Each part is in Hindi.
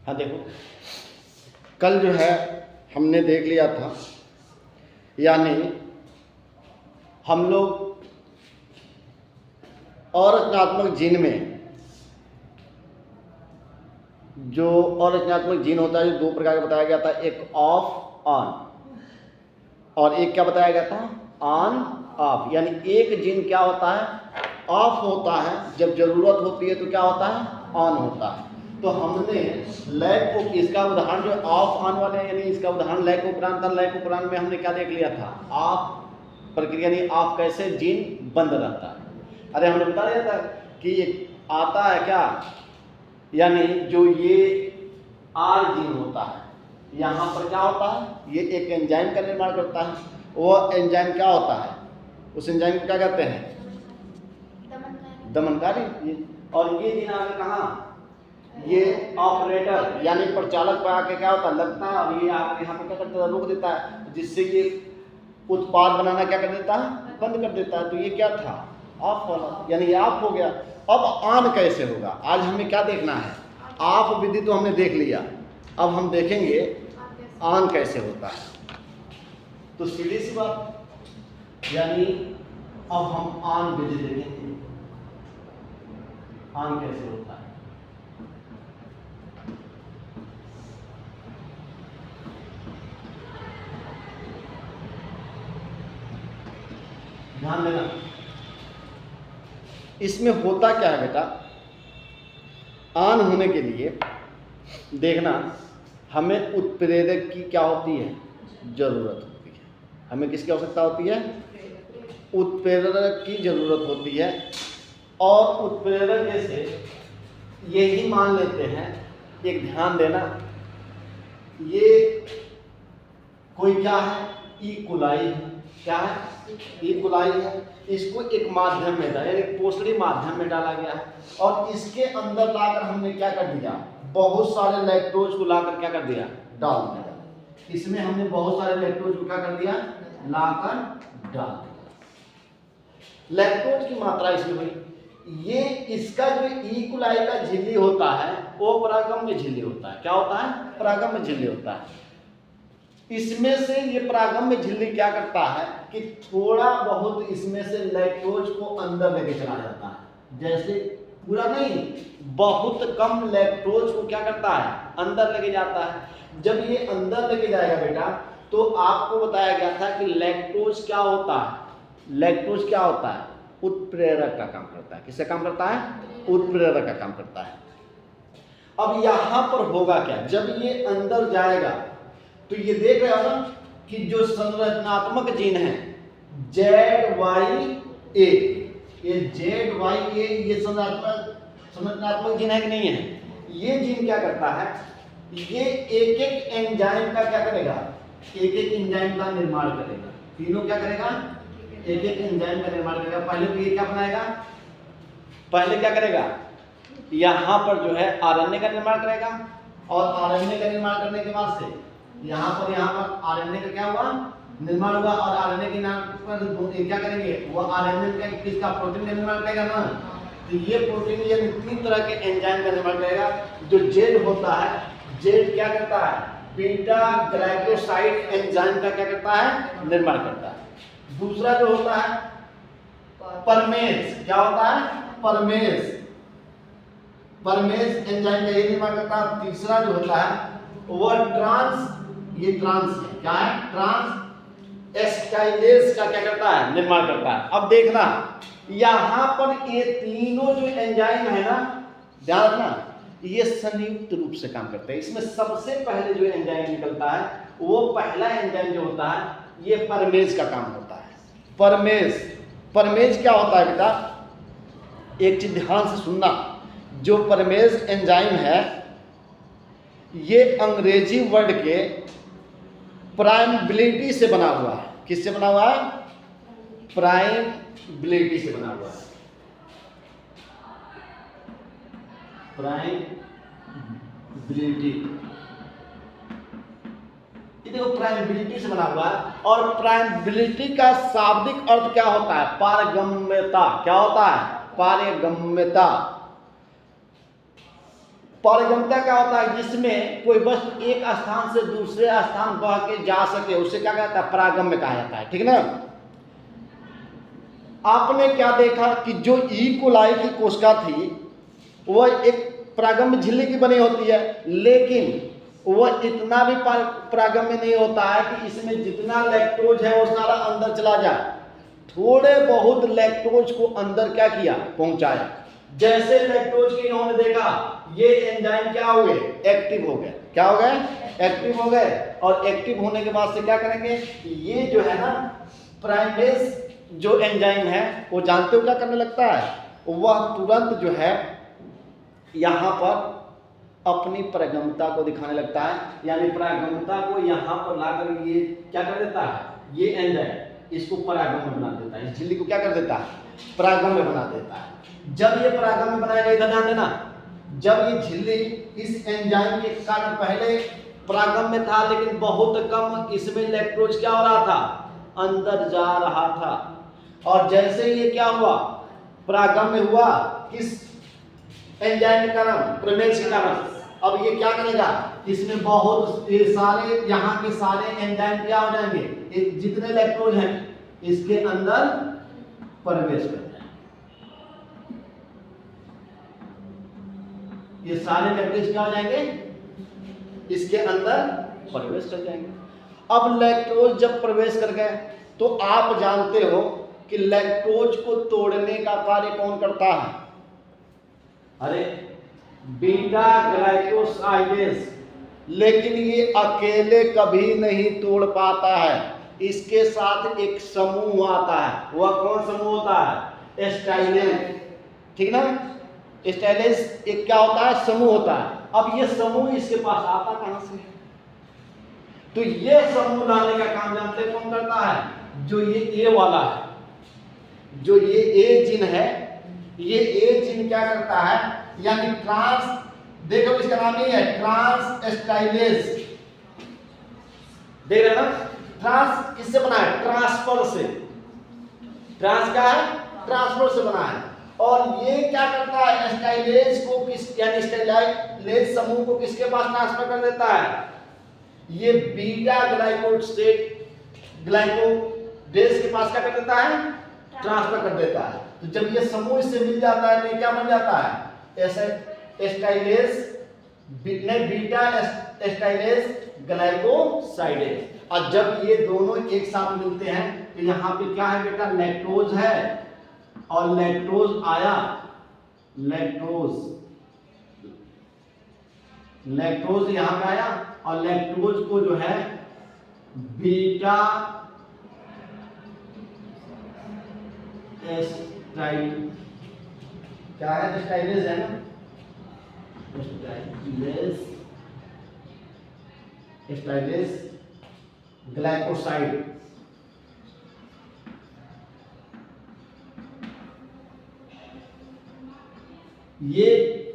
हाँ देखो, कल जो है हमने देख लिया था, यानी हम लोग अरचनात्मक जीन में जो अरचनात्मक जीन होता है, जो दो प्रकार का बताया गया था, एक ऑफ ऑन और एक क्या बताया गया था, ऑन ऑफ। यानी एक जीन क्या होता है, ऑफ होता है, जब जरूरत होती है तो क्या होता है, ऑन होता है। तो हमने लैक ऑफ, इसका उदाहरण जो ऑफ ऑन वाले, यानी इसका उदाहरण लैक उपरांत था। लैक उपरांत में हमने क्या देख लिया था, ऑफ प्रक्रिया, यानी ऑफ कैसे जीन बंद रहता है। अरे हमने बता दिया था कि आता है क्या, यानी जो ये आर जीन होता है, यहाँ पर क्या होता है, ये एक एंजाइम का निर्माण करता है। वो एंजाइम क्या होता है, उस एंजाइम को क्या कहते हैं, दमनकारी। और ये जीन आगे कहाँ, ये ऑपरेटर यानी प्रचालक पर आके क्या होता है, लगता है, और ये आके यहाँ पे क्या करता है, रोक देता है, जिससे ये उत्पाद बनाना क्या कर देता है, बंद कर देता है। तो ये क्या था, ऑफ वाला, यानी ये ऑफ हो गया। अब ऑन कैसे होगा, आज हमें क्या देखना है, ऑफ विधि तो हमने देख लिया, अब हम देखेंगे ऑन कैसे होता है। तो सीधी सी बात, यानी अब हम ऑन विधि देखेंगे, ऑन कैसे होता है। ध्यान देना, इसमें होता क्या है बेटा, ऑन होने के लिए देखना, हमें उत्प्रेरक की क्या होती है, जरूरत होती है। हमें किसकी आवश्यकता होती है, उत्प्रेरक की जरूरत होती है। और उत्प्रेरक जैसे यही मान लेते हैं, एक ध्यान देना, ये कोई क्या है, इकोलाई है, क्या है, इकोलाई है। इसको एक माध्यम में डाला, एक पोषणी माध्यम में डाला गया है, और इसके अंदर लाकर हमने क्या कर दिया, बहुत सारे लैक्टोज को लाकर क्या कर दिया, डाल दिया। इसमें हमने बहुत सारे लैक्टोज को क्या कर दिया, लाकर डाल दिया। लैक्टोज की मात्रा इसमें हुई। ये इसका जो इकोलाई का झिल्ली होता है, वो परागम्य झिल्ली होता है। क्या होता है, परागम्य झिल्ली होता है। इसमें से ये परागम्य झिल्ली क्या करता है कि थोड़ा बहुत इसमें से लैक्टोज को अंदर लेके चला जाता है। जैसे पूरा नहीं, बहुत कम लैक्टोज को क्या करता है, अंदर लेके जाता है। जब ये अंदर लेके जाएगा बेटा, तो आपको बताया गया था कि लैक्टोज क्या होता है, लैक्टोज क्या होता है, उत्प्रेरक का काम करता है। किसका काम करता है, उत्प्रेरक का काम करता है। अब यहां पर होगा क्या, जब ये अंदर जाएगा तो ये देख रहे हो ना कि जो संरचनात्मक जीन है ZYA, ये ZYA ये संरचनात्मक जीन है कि नहीं है। ये जीन क्या करता है, ये एक एक एंजाइम का क्या करेगा, एक एक एंजाइम का निर्माण करेगा। तीनों क्या करेगा, एक एक एंजाइम का निर्माण करेगा। पहले तो ये क्या बनाएगा, पहले क्या करेगा, यहाँ पर जो है आरएनए का निर्माण करेगा, और आरएनए का निर्माण करने के बाद से यहाँ पर आरएनए का क्या हुआ, निर्माण हुआ, और आरएनए के नाम पर क्या करेंगे, वो आरएनए का किसका, प्रोटीन का निर्माण करेगा ना। तो ये प्रोटीन, ये 3 तरह के एंजाइम का निर्माण करेगा। जो जेड होता है, जेड क्या करता है, बीटा ग्लाइकोसाइड एंजाइम का क्या करता है, निर्माण करता है। दूसरा जो होता है परमेज, क्या होता है, परमेज, परमेज एंजाइम का ये निर्माण करता है। तीसरा जो होता है वो ट्रांस, ये ट्रांस है, क्या है, ट्रांस एस्टाइलेज का क्या करता है, निर्माण करता है। अब देखना, यहां पर ये तीनों जो एंजाइम है ना, ध्यान रखना, ये संयुक्त रूप से काम करते हैं। इसमें सबसे पहले जो एंजाइम निकलता है, वो पहला एंजाइम जो होता है, ये परमेज का काम होता है। परमेज, परमेज क्या होता है बेटा, एक चीज ध्यान से सुनना, जो परमेज एंजाइम है, ये अंग्रेजी वर्ड के प्राइमेबिलिटी से बना हुआ है। किससे बना हुआ है, प्राइमेबिलिटी से बना हुआ है। प्राइमेबिलिटी, ये देखो प्राइमेबिलिटी से बना हुआ है। और प्राइमेबिलिटी का शाब्दिक अर्थ क्या होता है, पारगम्यता। क्या होता है, पारगम्यता। पारगम्यता क्या होता है? जिसमें कोई वस्तु एक स्थान से दूसरे स्थान बह के जा सके, उसे क्या कहता है? परागम्य कहा जाता है। ठीक ना? आपने क्या देखा कि जो ई कोलाई की कोशिका थी वह एक परागम्य झिल्ली की बनी होती है, लेकिन वह इतना भी परागम्य नहीं होता है कि इसमें जितना लैक्टोज है वो सारा अंदर चला जाए। थोड़े बहुत लैक्टोज को अंदर क्या किया? पहुंचाया। जैसे लैक्टोज की इन्होंने देखा, ये एंजाइम क्या हो गए? एक्टिव हो गए। क्या हो गए? एक्टिव हो गए। और एक्टिव होने के बाद से क्या करेंगे? ये जो है ना प्राइमेज जो एंजाइम है वो जानते हो क्या करने लगता है? वह तुरंत जो है यहाँ पर अपनी परागम्यता को दिखाने लगता है, यानी परागम्यता को यहाँ पर लाकर ये क्या कर देता है? ये एंजाइम इसको परागम्य बना देता है। इस झिल्ली को क्या कर देता है? परागम्य बना देता है। जब ये परागम्य बनाएगा, इधर ध्यान देना, जब ये झिल्ली इस एंजाइम के कारण पहले परागम्य था लेकिन बहुत कम, इसमें लैक्टोज क्या हो रहा था? अंदर जा रहा था। और जैसे ये क्या हुआ? परागम्य हुआ, किस एंजाइम के कारण? प्रमेज के कारण। अब ये क्या करेगा? इसमें बहुत सारे यहाँ के सारे एंजाइम क्या हो जाएंगे? जितने लैक्टोज हैं इसके अंदर प्रवेश कर जाएंगे। ये सारे लैक्टोज क्या हो जाएंगे? इसके अंदर प्रवेश कर जाएंगे। अब लैक्टोज जब प्रवेश कर गए तो आप जानते हो कि लैक्टोज को तोड़ने का कार्य कौन करता है? अरे बीटा ग्लाइकोसाइडेज। लेकिन ये अकेले कभी नहीं तोड़ पाता है, इसके साथ एक समूह आता है। वह कौन समूह होता है? एस्टाइलेज। ठीक ना? एस्टाइलेज एक क्या होता है? समूह होता है। अब ये समूह इसके पास आता कहां से? तो ये समूह लाने का काम जानते कौन करता है? जो ये ए वाला है, जो ये ए जीन है, ये ए जीन क्या करता है? यानी ट्रांस, देखो इसका नाम ही है ट्रांस एस्टाइलेज। देख रहे ना? ट्रांस किससे बना है? ट्रांसफर से। ट्रांस क्या है? ट्रांसफर से बना है। और ये क्या करता है? एस्टाइलेज को किस, यानी एस्टाइलेज समूह को किसके पास ट्रांसफर कर देता है? ये बीटा ग्लाइकोडेज के पास क्या कर देता है? ट्रांसफर कर देता है। तो जब ये समूह इससे मिल जाता है तो क्या बन जाता है? एस्टाइलेज, बीटा एस्टाइलेज ग्लाइकोसाइडेज। और जब ये दोनों एक साथ मिलते हैं तो यहाँ पे क्या है बेटा? लैक्टोज है। और लैक्टोज आया, लैक्टोज यहाँ पे आया और लैक्टोज को जो है बीटा एस्टाइल, क्या है? एस्टाइलेज है ना? एस्टाइलेज ग्लाइकोसाइड। ये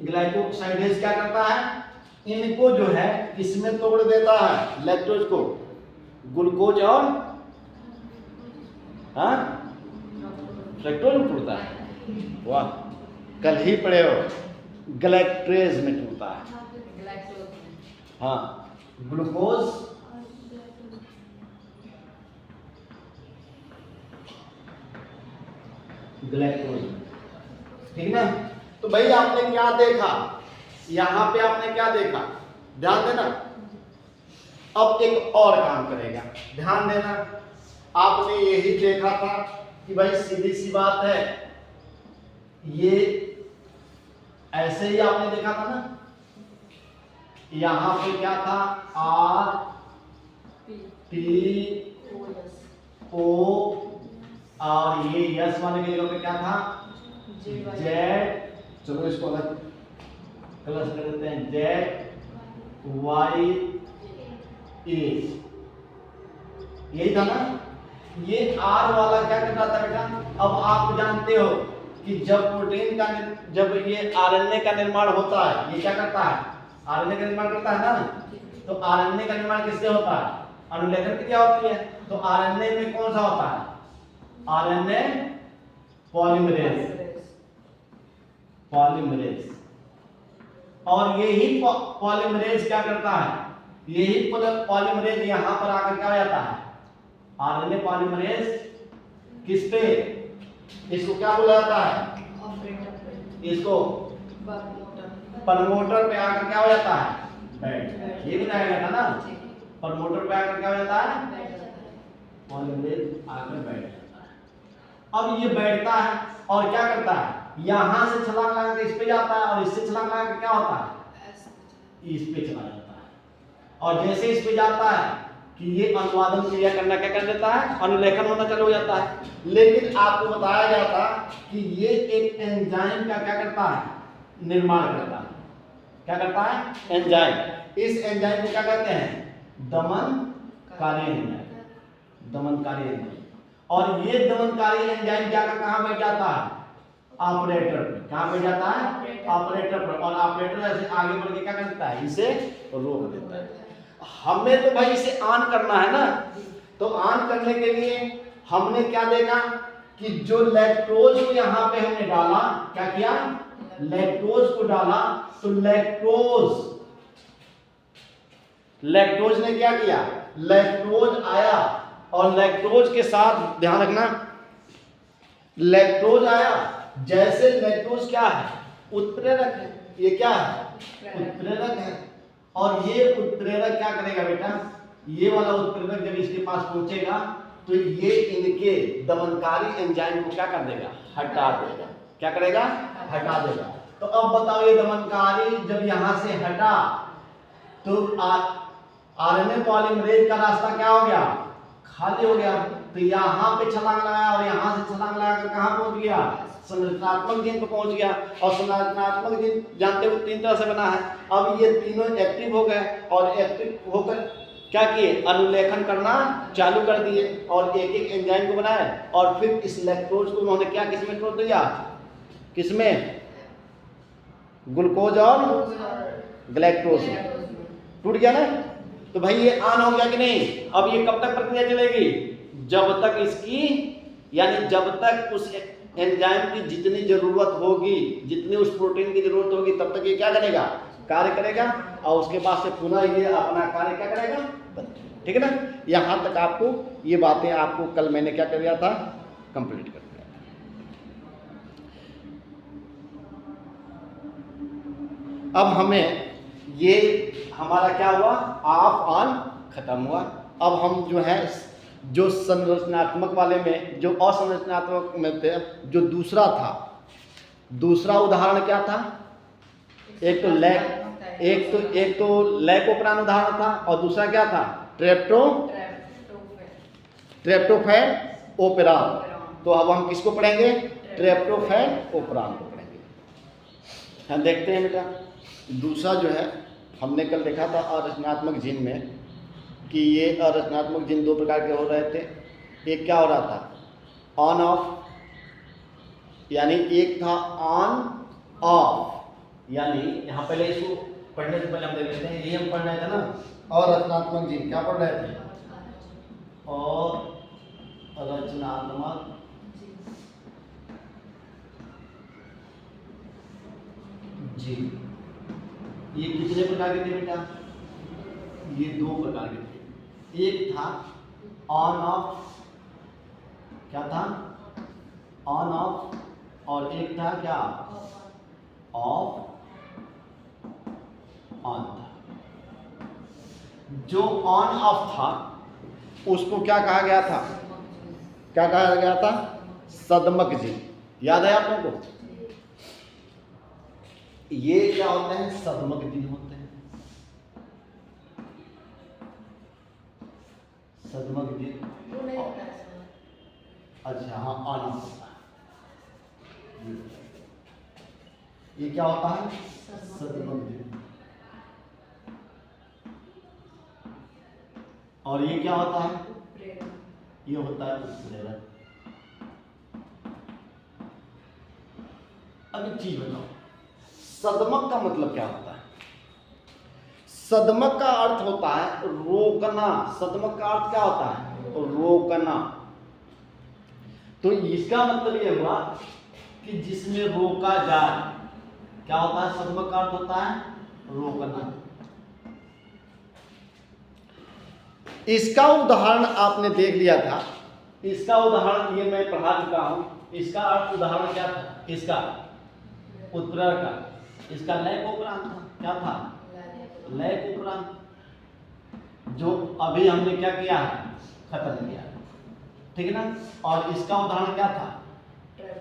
ग्लाइकोसाइडेज क्या करता है? इनको जो है इसमें तोड़ देता है, लैक्टोज को ग्लूकोज और लैक्टोज में टूटता है। वाह, कल ही पढ़े हो, ग्लाइक्ट्रेज में टूटता है। हाँ, ग्लूकोज ग्लाइकोज। ठीक ना? तो भाई आपने क्या देखा? यहां पे आपने क्या देखा? ध्यान देना। अब एक और काम करेगा, ध्यान देना। आपने यही देखा था कि भाई सीधी सी बात है, ये ऐसे ही आपने देखा था ना? यहां पे क्या था? आर टी ओ, और ये यस वाले के जगह पे क्या था? जेड। चलो इसको अलग क्लास कर देते हैं, जेड वाई ए। यही था ना? ये आर वाला क्या कर रहा था बेटा? अब आप जानते हो कि जब प्रोटीन का, जब ये आरएनए का निर्माण होता है, ये क्या करता है? आरएनए का निर्माण करता है ना? तो आरएनए का निर्माण किससे होता है? अनुलेखन की क्या होती है? तो आरएनए में कौन सा होता है? RNA polymerase. और यही पॉलीमरेज क्या करता है, यही पॉलीमरेज यहां पर आकर क्या हो जाता है, आरएनए पॉलीमरेज किस पे, इसको क्या बोला जाता है, इसको प्रमोटर पे आकर क्या हो जाता है, बैठ, ये बताया गया था ना, प्रमोटर पे आकर क्या हो जाता है, पॉलीमरेज आकर बैठ जाता है। अब ये बैठता है और क्या करता है, यहां से छलांग लगा के इस पे जाता है और इससे छलांग लगा के क्या होता है, इस पे चला जाता है। और जैसे इस पे जाता है कि ये अनुवादन क्रिया करना क्या कर देता है, अनुलेखन होना चालू हो जाता है। लेकिन आपको बताया गया था कि ये एक एंजाइम का क्या करता है, निर्माण करता है। क्या करता है, एंजाइम। इस एंजाइम को क्या कहते हैं, दमनकारी एंजाइम, दमनकारी एंजाइम। और ये दमनकारी एंजाइम जाकर कहां बैठ जाता है, ऑपरेटर पे। कहां बैठ जाता है, ऑपरेटर पर। और ऑपरेटर ऐसे आगे बढ़ के क्या करता है, इसे रोक देता है। हमें तो भाई इसे ऑन करना है ना, तो ऑन करने के लिए हमने क्या देखा कि जो लैक्टोज को यहां पे हमने डाला, क्या किया, लैक्टोज को डाला, तो लैक्टोज ने क्या किया, लैक्टोज आया और लैक्टोज के साथ ध्यान रखना, लैक्टोज आया, जैसे लैक्टोज क्या है, उत्प्रेरक है, ये क्या है, उत्प्रेरक है। और ये उत्प्रेरक क्या करेगा बेटा, ये वाला उत्प्रेरक जब इसके पास पहुंचेगा तो ये इनके दमनकारी एंजाइम को क्या कर देगा, हटा देगा। क्या करेगा, हटा देगा। तो अब बताओ, ये दमनकारी जब यहां से हटा तो आरएनए पॉलीमरेज का रास्ता क्या हो गया, खाली हो गया। तो यहां पे छलांग लगाया और यहां से छलांग लगाकर कहां पहुंच गया, संरचनात्मक जीन पर पहुंच गया। और संरचनात्मक जीन जानते हो 3 तरह से बना है। अब ये तीनों एक्टिव हो गए और एक्टिव होकर क्या किए, अनुलेखन करना चालू कर दिए और एक एक एंजाइम को बनाए। और फिर इस लैक्टोज को उन्होंने क्या किसमें तोड़ दिया, किसमें, ग्लूकोज और ग्लैक्टोज में टूट गया ना। तो भाई ये ऑन हो गया कि नहीं। अब ये कब तक प्रक्रिया चलेगी, जब तक इसकी, यानी जब तक उस एंजाइम की जितनी जरूरत होगी, जितनी उस प्रोटीन की जरूरत होगी, तब तक ये क्या करेगा, कार्य करेगा। और उसके बाद से पुनः ये अपना कार्य क्या करेगा, ठीक है ना। यहां तक आपको ये बातें आपको कल मैंने क्या कर दिया था, कंप्लीट कर दिया। अब हमें ये हमारा क्या हुआ, ऑफ ऑन खत्म हुआ। अब हम जो है, जो संरचनात्मक वाले में, जो असंरचनात्मक में थे, जो दूसरा था, दूसरा उदाहरण क्या था, एक तो लैकोप्रान उदाहरण था और दूसरा क्या था, ट्रेप्टोफैन ओपेरान। तो अब हम किसको पढ़ेंगे, ट्रेप्टोफैन ओपेरान को पढ़ेंगे। हम देखते हैं बेटा, दूसरा जो है हमने कल देखा था अरचनात्मक जीन में कि ये अरचनात्मक जीन 2 प्रकार के हो रहे थे। एक क्या हो रहा था, ऑन ऑफ, यानी एक था ऑन ऑफ, यानी यहाँ पहले इसको पढ़ने से पहले हम देख लेते हैं, यही हम पढ़ रहे थे ना, और रचनात्मक जीन क्या पढ़ रहे थे, और रचनात्मक जीन। ये कितने प्रकार के थे बेटा, ये 2 प्रकार के थे। एक था ऑन ऑफ, क्या था, ऑन ऑफ, और एक था क्या, ऑफ ऑन था। जो ऑन ऑफ था उसको क्या कहा गया था, क्या कहा गया था, सदमक जीन। याद है आप लोगों को, ये क्या होते हैं, सदमक जीन होते हैं। सदमक जीन, अच्छा हाँ, ऑन ऑफ होता है। ये क्या होता है, सदमक जीन। और ये क्या होता है, ये होता है उत्प्रेरक। अब एक चीज बताओ, सदमक का मतलब क्या होता है। सदमक का अर्थ होता है रोकना। सदमक का अर्थ क्या होता है, रोकना। तो इसका मतलब ये हुआ कि जिसमें रोका जाए। क्या होता है, सदमक का अर्थ होता है रोकना। इसका उदाहरण आपने देख लिया था, इसका उदाहरण ये मैं पढ़ा चुका हूं। इसका उदाहरण क्या था? इसका उत्प्रेरक का, इसका लय कोपरांत था। क्या था? लय कोपरांत, जो अभी हमने क्या किया है? खत्म किया, ठीक है ना। और इसका उदाहरण क्या था?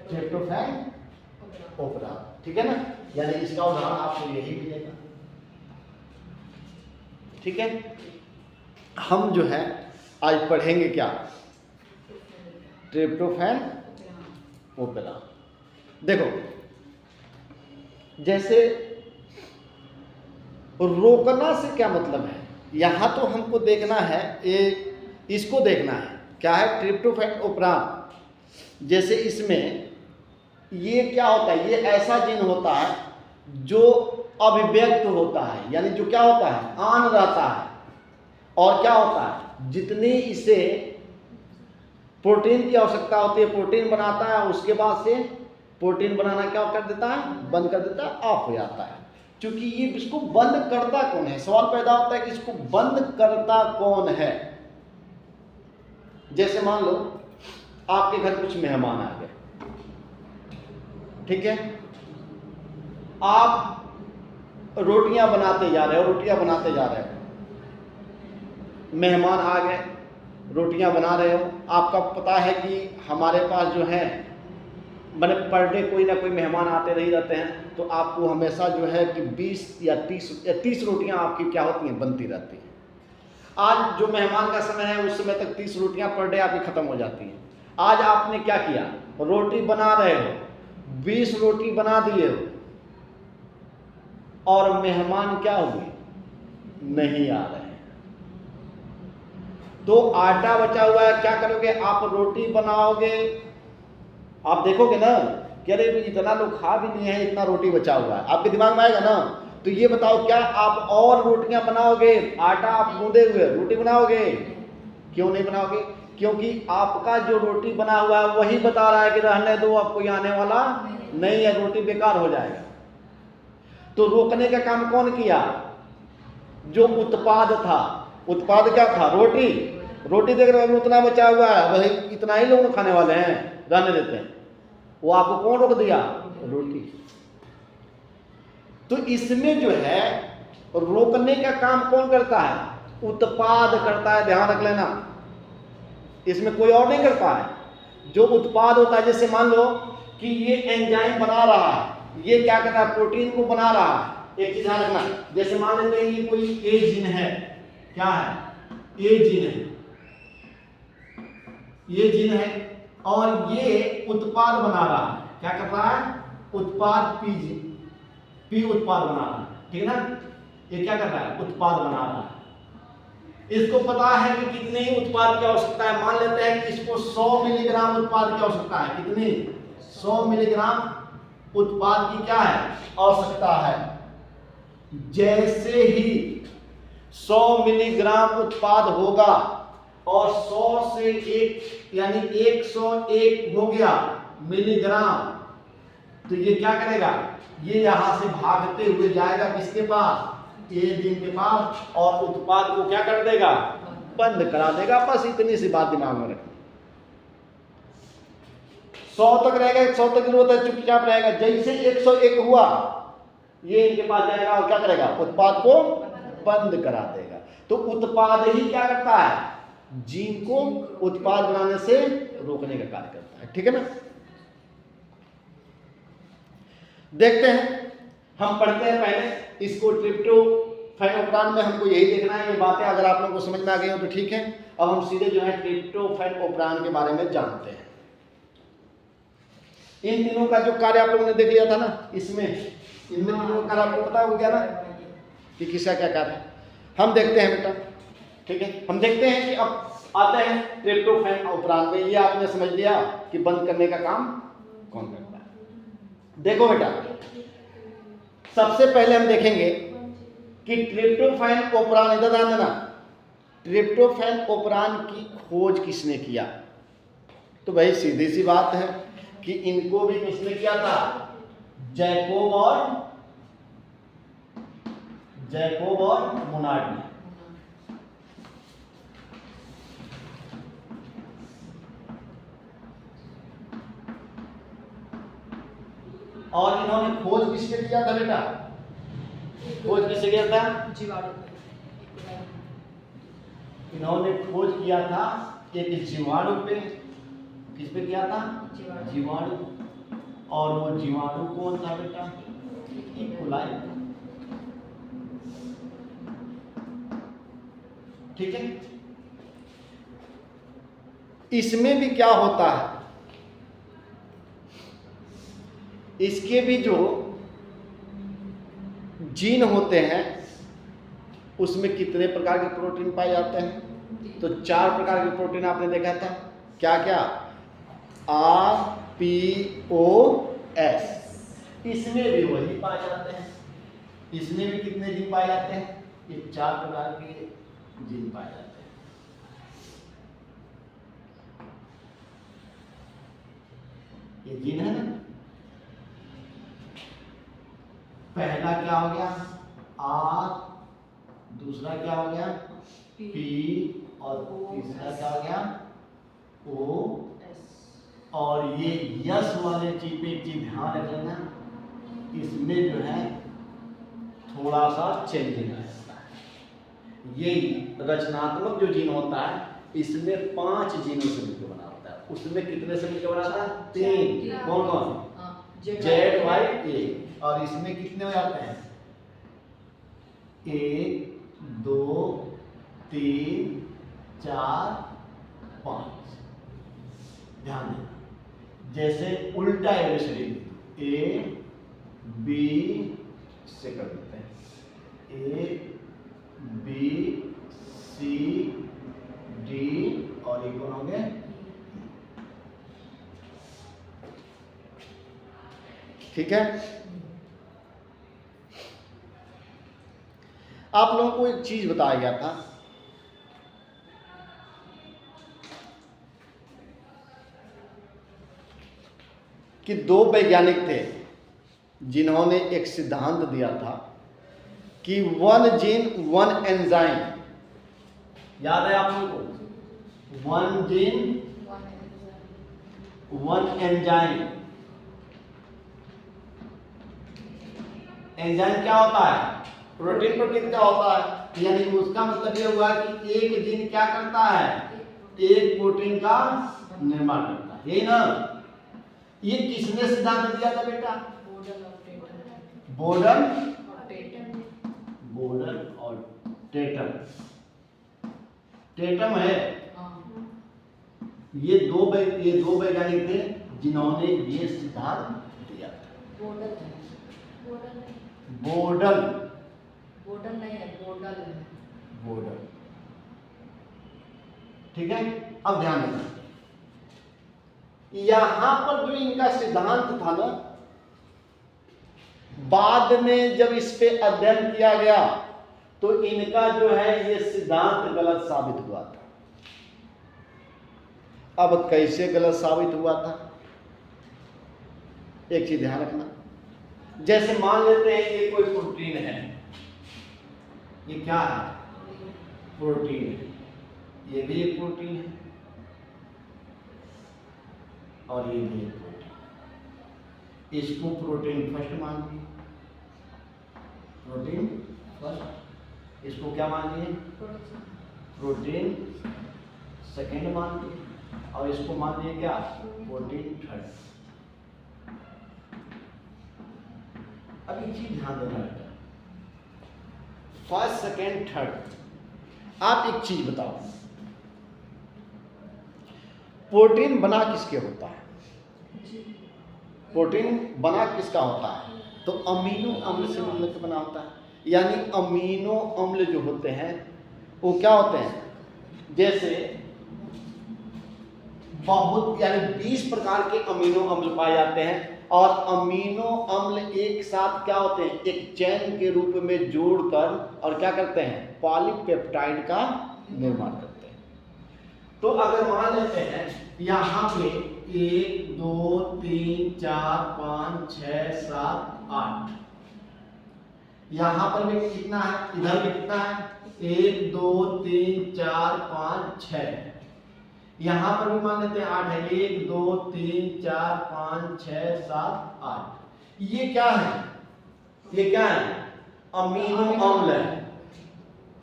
ट्रिप्टोफैन कोपरांत, ठीक है ना। यानी इसका उदाहरण आपको यही मिलेगा, ठीक है। हम जो है आज पढ़ेंगे क्या? ट्रिप्टोफैन कोपरांत। देखो, जैसे रोकना से क्या मतलब है, यहां तो हमको देखना है, ये इसको देखना है क्या है? ट्रिप्टोफैन कोपरांत। जैसे इसमें ये क्या होता है? ये ऐसा जीन होता है जो अभिव्यक्त होता है, यानी जो क्या होता है? ऑन रहता है। और क्या होता है? जितनी इसे प्रोटीन की आवश्यकता होती है प्रोटीन बनाता है, उसके बाद से प्रोटीन बनाना क्या कर देता है? बंद कर देता है, ऑफ हो जाता है। क्योंकि ये इसको बंद करता कौन है? सवाल पैदा होता है कि इसको बंद करता कौन है। जैसे मान लो आपके घर कुछ मेहमान आ गए, ठीक है। आप रोटियां बनाते जा रहे हो, रोटियां बनाते जा रहे हो, मेहमान आ गए, रोटियां बना रहे हो। आपका पता है कि हमारे पास जो है मैंने पर डे कोई ना कोई मेहमान आते नहीं रहते हैं, तो आपको हमेशा जो है कि 20 या 30 रोटियां आपकी क्या होती हैं? बनती रहती हैं। आज जो मेहमान का समय है उस समय तक 30 रोटियां पर डे आपकी खत्म हो जाती हैं। आज आपने क्या किया? रोटी बना रहे हो, 20 रोटी बना दिए हो, और मेहमान क्या हुए? नहीं आ रहे हैं। तो आटा बचा हुआ है, क्या करोगे? आप रोटी बनाओगे, आप देखोगे ना कि अरे इतना लोग खा भी नहीं है, इतना रोटी बचा हुआ है, आपके दिमाग में आएगा ना। तो ये बताओ, क्या आप और रोटियां बनाओगे? आटा आप गूंदे हुए रोटी बनाओगे? क्यों नहीं बनाओगे? क्योंकि आपका जो रोटी बना हुआ है वही बता रहा है कि रहने दो, अब कोई आने वाला नहीं है, रोटी बेकार हो जाएगा। तो रोकने का काम कौन किया? जो उत्पाद था। उत्पाद क्या था? रोटी। रोटी देख रहे हो उतना बचा हुआ है, वही इतना ही लोग खाने वाले हैं, रहने देते हैं। वो आपको कौन रोक दिया? रोटी। तो इसमें जो है रोकने का काम कौन करता है? उत्पाद करता है, ध्यान रख लेना। इसमें कोई और नहीं करता है। जो उत्पाद होता है, जैसे मान लो कि ये एंजाइम बना रहा है, ये क्या कर रहा है? प्रोटीन को बना रहा है। एक चीज ध्यान रखना, जैसे मान लेते हैं ये कोई ए जीन है, क्या है? ए जीन है, ये जीन है, और ये उत्पाद बना रहा है। क्या कर रहा है? उत्पाद पी उत्पाद बना रहा है, ठीक है ना। ये क्या कर रहा है? उत्पाद बना रहा है। इसको पता है कि कितने ही उत्पाद की आवश्यकता है। मान लेते हैं कि इसको 100 मिलीग्राम उत्पाद की आवश्यकता है। कितनी? 100 मिलीग्राम उत्पाद की क्या है? आवश्यकता है। जैसे ही 100 मिलीग्राम उत्पाद होगा और 100 से 1 यानी 101 हो गया मिलीग्राम, तो ये क्या करेगा? ये यहां से भागते हुए जाएगा किसके पास? ए जीन के पास, और उत्पाद को क्या कर देगा? बंद करा देगा। बस इतनी सी बात दिमाग में रखना। 100 तक रहेगा, 100 तक जरूरत है, चुपचाप रहेगा। जैसे 101 हुआ, ये इनके पास जाएगा और क्या करेगा? उत्पाद को बंद करा देगा। तो उत्पाद ही क्या करता है? जीन को उत्पाद बनाने से रोकने का कार्य करता है, ठीक है ना। देखते हैं, हम पढ़ते हैं पहले इसको। ट्रिप्टोफैन कोपरांत में हमको यही देखना है। ये बातें अगर आप लोगों को समझ में आ गई हो तो ठीक है। अब हम सीधे जो है ट्रिप्टोफैन कोपरांत के बारे में जानते हैं। इन तीनों का जो कार्य आप लोगों ने देख लिया था ना, इसमें इनमें तीनों का कार्य आपको पता हो गया ना कि किसका क्या कार्य है। हम देखते हैं बेटा, ठीक है। हम देखते हैं कि अब आते हैं ट्रिप्टोफैन कोपरांत में। ये आपने समझ लिया कि बंद करने का काम कौन करता है। देखो बेटा, सबसे पहले हम देखेंगे कि ट्रिप्टोफैन कोपरांत, इधर ध्यान देना, ट्रिप्टोफैन कोपरांत की खोज किसने किया? तो भाई सीधी सी बात है कि इनको भी किसने किया था? जैकोब और जैकोब और मोनार्ड ने। और इन्होंने खोज किसके किया था बेटा? खोज किससे किया था? जीवाणु। इन्होंने खोज किया था एक जीवाणु पे। किस पे किया था? जीवाणु। और वो जीवाणु कौन था बेटा? E coli. ठीक है। इसमें भी क्या होता है, इसके भी जो जीन होते हैं उसमें कितने प्रकार के प्रोटीन पाए जाते हैं? तो 4 प्रकार के प्रोटीन आपने देखा था। क्या क्या? RPOS। इसमें भी वही पाए जाते हैं। इसमें भी कितने जीन पाए जाते हैं? ये 4 प्रकार के जीन पाए जाते हैं। ये जीन है ना। पहला क्या हो गया? R, दूसरा क्या हो गया? P, और तीसरा क्या हो गया? O। और ये यस वाले चीज पे एक चीज ध्यान रख लेना, इसमें जो है थोड़ा सा चेंजिंग आ जाता है। ये रचनात्मक जो जीन होता है इसमें 5 जीनों से मिलकर बना होता है। उसमें कितने से मिलकर बना था? 3। कौन कौन? ZYA। और इसमें कितने हो जाते हैं? 1 2 3 4 5। ध्यान देना, जैसे उल्टा एबीसीडी A B से कर देते हैं। A B C D और ये कौन होंगे? ठीक है। आप लोगों को एक चीज बताया गया था, कि 2 वैज्ञानिक थे जिन्होंने एक सिद्धांत दिया था कि 1 जीन 1 एंजाइम। याद है आप लोगों को? 1 जीन 1 एंजाइम। एंजाइम क्या होता है? प्रोटीन। प्रोटीन क्या होता है? यानी उसका मतलब ये हुआ कि एक जीन क्या करता है? एक प्रोटीन का निर्माण करता है। यही ना? ये किसने सिद्धांत दिया था बेटा? बोर्डन और टेटम। टेटम है। ये दो वैज्ञानिक थे जिन्होंने ये सिद्धांत दिया था। बोर्डन नहीं है, बोर्डन। ठीक है। अब ध्यान देना, यहां पर जो इनका सिद्धांत था ना, बाद में जब इस पे अध्ययन किया गया तो इनका जो है ये सिद्धांत गलत साबित हुआ था। अब कैसे गलत साबित हुआ था? एक चीज ध्यान रखना, जैसे मान लेते हैं ये कोई प्रोटीन है। ये क्या है? प्रोटीन है। ये भी एक प्रोटीन है और ये भी एक प्रोटीन। इसको प्रोटीन फर्स्ट मान लिया, प्रोटीन फर्स्ट। इसको क्या मान लिए? प्रोटीन सेकेंड मान लिए। और इसको मान लिए क्या? Protein third. अब एक चीज ध्यान देना बेटा, फर्स्ट सेकेंड थर्ड। आप एक चीज बताओ, प्रोटीन बना किसके होता है? प्रोटीन बना किसका होता है? तो अमीनो अम्ल से मिलकर बना होता है। यानी अमीनो अम्ल जो होते हैं वो क्या होते हैं? जैसे बहुत यानी 20 प्रकार के अमीनो अम्ल पाए जाते हैं और अमीनो अम्ल एक साथ क्या होते हैं? एक चेन के रूप में जोड़कर और क्या करते हैं? पॉलीपेप्टाइड का निर्माण करते हैं। तो अगर मान लेते हैं यहाँ पे 1 2 3 4 5 6 7 8, यहाँ पर भी कितना है, इधर भी कितना है, 1 2 3 4 5 6, यहाँ पर भी मान लेते हैं 8 है, 1 2 3 4 5 6 7 8। ये क्या है, ये क्या है, अमीनो अम्ल है।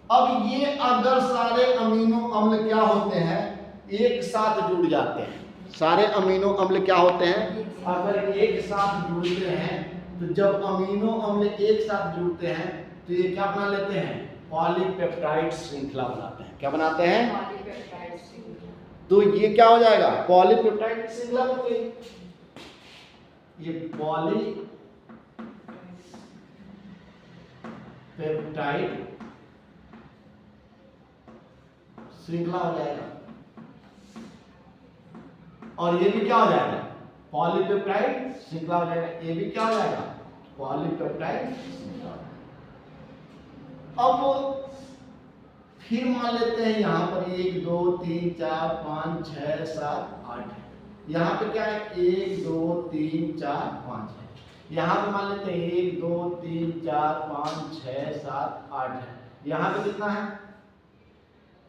अब ये अगर सारे अमीनो अम्ल क्या होते हैं, एक साथ जुड़ जाते हैं, सारे अमीनो अम्ल क्या होते हैं, अगर एक साथ जुड़ते हैं, तो जब अमीनो अम्ल एक साथ जुड़ते हैं तो ये क्या बना लेते हैं, पॉलीपेप्टाइड श्रृंखला बनाते हैं। क्या बनाते हैं, पॉलीपेप्टाइड श्रृंखला। तो ये क्या हो जाएगा, पॉलीपेप्टाइड श्रृंखला बन गई। ये पॉलीपेप्टाइड श्रृंखला हो जाएगा। और ये भी क्या हो जाएगा, पॉलीपेप्टाइड श्रृंखला हो जाएगा। ये भी क्या हो जाएगा, पॉलीपेप्टाइड श्रृंखला। अब फिर मान लेते हैं यहाँ पर 1 2 3 4 5 6 7 8 है। यहाँ पे क्या है, 1 2 3 4 5 है। यहाँ पे मान लेते हैं 1 2 3 4 5 6 7 8 है। यहाँ पे कितना है,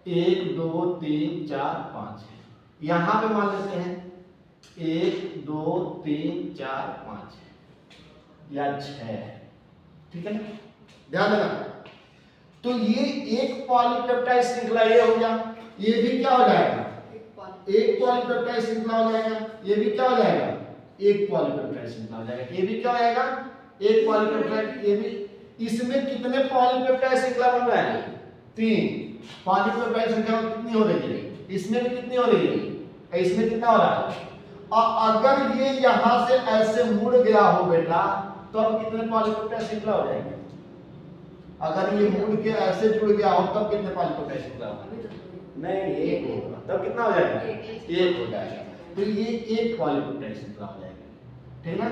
1 2 3 4 5 है। यहाँ पे मान लेते हैं 1 2 3 4 5 है या 6 है, ठीक है ना, ध्यान देना। तो ये एक पॉलीपेप्टाइड श्रृंखला ये हो गया, ये भी क्या हो जाएगा, एक पॉलीपेप्टाइड श्रृंखला हो जाएगा। ये भी क्या हो जाएगा, एक पॉलीपेप्टाइड श्रृंखला हो जाएगा। ये भी क्या हो जाएगा, एक पॉलीपेप्टाइड। ये भी, इसमें कितने पॉलीपेप्टाइड श्रृंखला बन रहा है, 3। पॉलीपेप्टाइड श्रृंखला कितनी हो रही है, इसमें भी कितनी हो रही है, इसमें कितना हो रहा है। और अगर ये यहां से ऐसे मुड़ गया हो बेटा, तो अब कितने पॉलीपेप्टाइड श्रृंखला हो जाएंगे। अगर ये मुड़ के ऐसे जुड़ गया हो तब कितने पॉलीपेप्टाइड श्रृंखला होगा, नहीं, एक होगा। तब कितना हो जाएगा, एक हो जाएगा। तो ये एक पॉलीपेप्टाइड श्रृंखला हो जाएगा, ठीक है ना।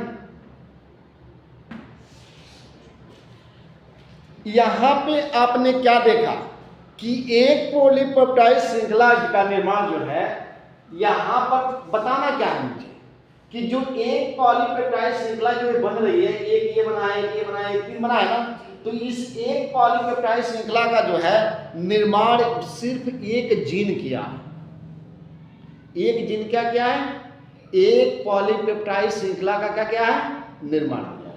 यहां पे आपने क्या देखा कि एक पॉलीपेप्टाइड श्रृंखला का निर्माण जो है, यहां पर बताना क्या है मुझे कि जो एक पॉलीपेप्टाइड श्रृंखला जो बन रही है, एक ये बना है, एक ये बना है, एक 3 बना है ना, तो इस एक पॉलीपेप्टाइड श्रृंखला का जो है निर्माण सिर्फ एक जीन किया है। एक जीन क्या किया है, एक पॉलीपेप्टाइड श्रृंखला का क्या किया है, निर्माण किया है।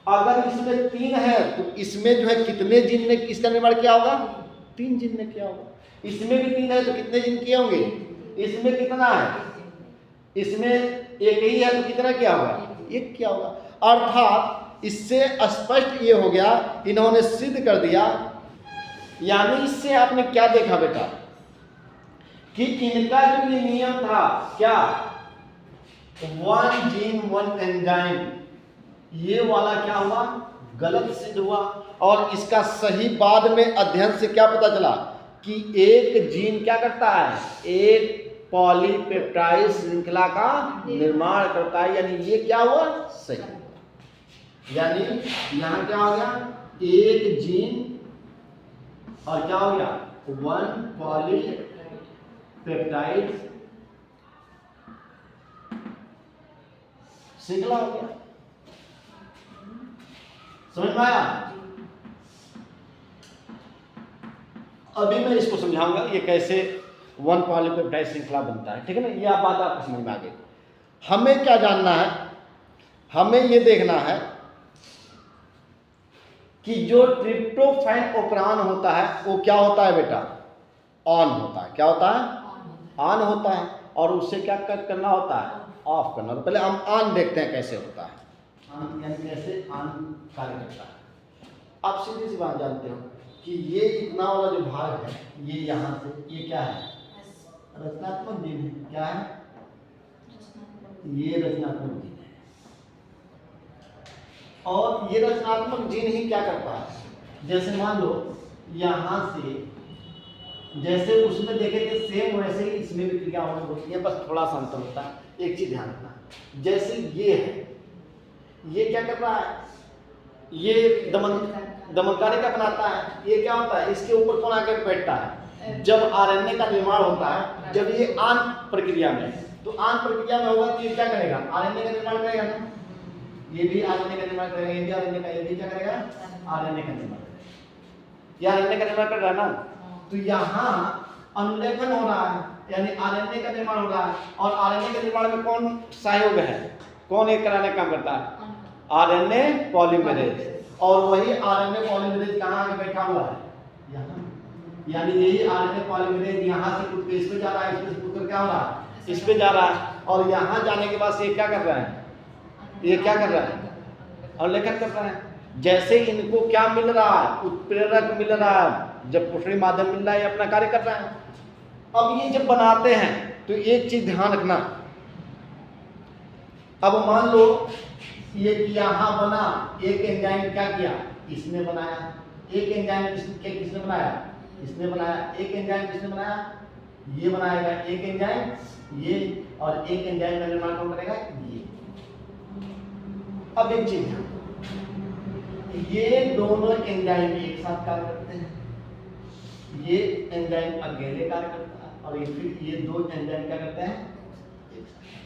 अगर इसमें 3 है तो इसमें जो है कितने जीन ने इसका निर्माण किया होगा, 3 जीन ने किया होगा। इसमें भी 3 है तो कितने जीन किए होंगे, इसमें कितना है, इसमें एक ही है तो कितना किया होगा, एक किया होगा। अर्थात इससे स्पष्ट ये हो गया, इन्होंने सिद्ध कर दिया। यानी इससे आपने क्या देखा बेटा कि इनका जो ये नियम था क्या, 1 जीन 1 एंजाइम, ये वाला क्या हुआ, गलत सिद्ध हुआ। और इसका सही बाद में अध्ययन से क्या पता चला कि एक जीन क्या करता है, एक पॉलीपेप्टाइड श्रृंखला का निर्माण करता है। यानी ये क्या हुआ, सही। यानी यहां क्या हो गया, एक जीन और क्या हो गया, 1 पॉलीपेप्टाइड श्रृंखला हो गया। समझ में आया। अभी मैं इसको समझाऊंगा ये कैसे 1 पॉलीपेप्टाइड श्रृंखला बनता है, ठीक है ना। ये बात आपको समझ में आ गई। हमें क्या जानना है, हमें ये देखना है कि जो ट्रिप्टोफैन उपरान होता है वो क्या होता है बेटा, ऑन होता है। क्या होता है, ऑन होता है। और उससे क्या करना होता है, ऑफ करना। तो पहले हम ऑन देखते हैं कैसे होता है, ऑन यानी कैसे ऑन कार्य करता है। आप सीधी सी बात जानते हो कि ये इतना वाला जो भाग है, ये यहाँ से, ये क्या है, रचनात्मक जीन है। क्या है, ये रचनात्मक जीन है। और ये रचनात्मक जीन ही क्या करता है, जैसे मान लो यहाँ से, जैसे उसमें देखे थे सेम वैसे ही इसमें भी क्रिया होती है, बस थोड़ा सा अंतर होता है। एक चीज ध्यान रखना, जैसे ये है, ये क्या कर रहा है, ये दमनकारी का बनाता है। ये क्या होता है, इसके ऊपर कौन आकर बैठता है, जब आरएनए का निर्माण होता है, जब ये आन प्रक्रिया में, तो आन प्रक्रिया में होगा तो ये क्या करेगा, आरएनए का निर्माण करेगा ना। ये भी आरएनए का निर्माण करेगा, ये भी आरएनए का, ये भी क्या करेगा, आरएनए का निर्माण करेगा। ये आरएनए का निर्माण कर रहा है ना, तो यहाँ अनुलेखन हो रहा है, यानी आरएनए का निर्माण हो रहा है। और आरएनए के निर्माण में कौन सहयोग है, कौन एक कराने का काम करता है, आरएनए पॉलीमरेज। और वही आरएनए पॉलीमरेज कहाँ आके बैठा हुआ है, यहाँ, यानी यही आरएनए पॉलीमरेज यहाँ से कूद के इस पे जा रहा है, इस पे कूद कर क्या हो रहा है, इस पे जा रहा है। और यहाँ जाने के बाद ये क्या कर रहा है, ये क्या कर रहा है, अनुलेखन कर रहा है। जैसे इनको क्या मिल रहा है, उत्प्रेरक मिल रहा है, जब पोषणी माध्यम मिल रहा है, ये अपना कार्य कर रहा है। अब ये जब बनाते हैं तो एक चीज ध्यान रखना, अब मान लो ये यहाँ बना, एक एंजाइम क्या किया, इसने बनाया। एक एंजाइम किसने बनाया, इसने बनाया। एक एंजाइम किसने बनाया, ये बनाएगा एक एंजाइम ये, और एक एंजाइम का निर्माण कौन करेगा, ये। अब एक चीज, ये दोनों एंजाइम एक साथ कार्य करते हैं, ये एंजाइम अकेले कार्य करता है, और फिर ये दो एंजाइम क्या करते हैं, एक साथ।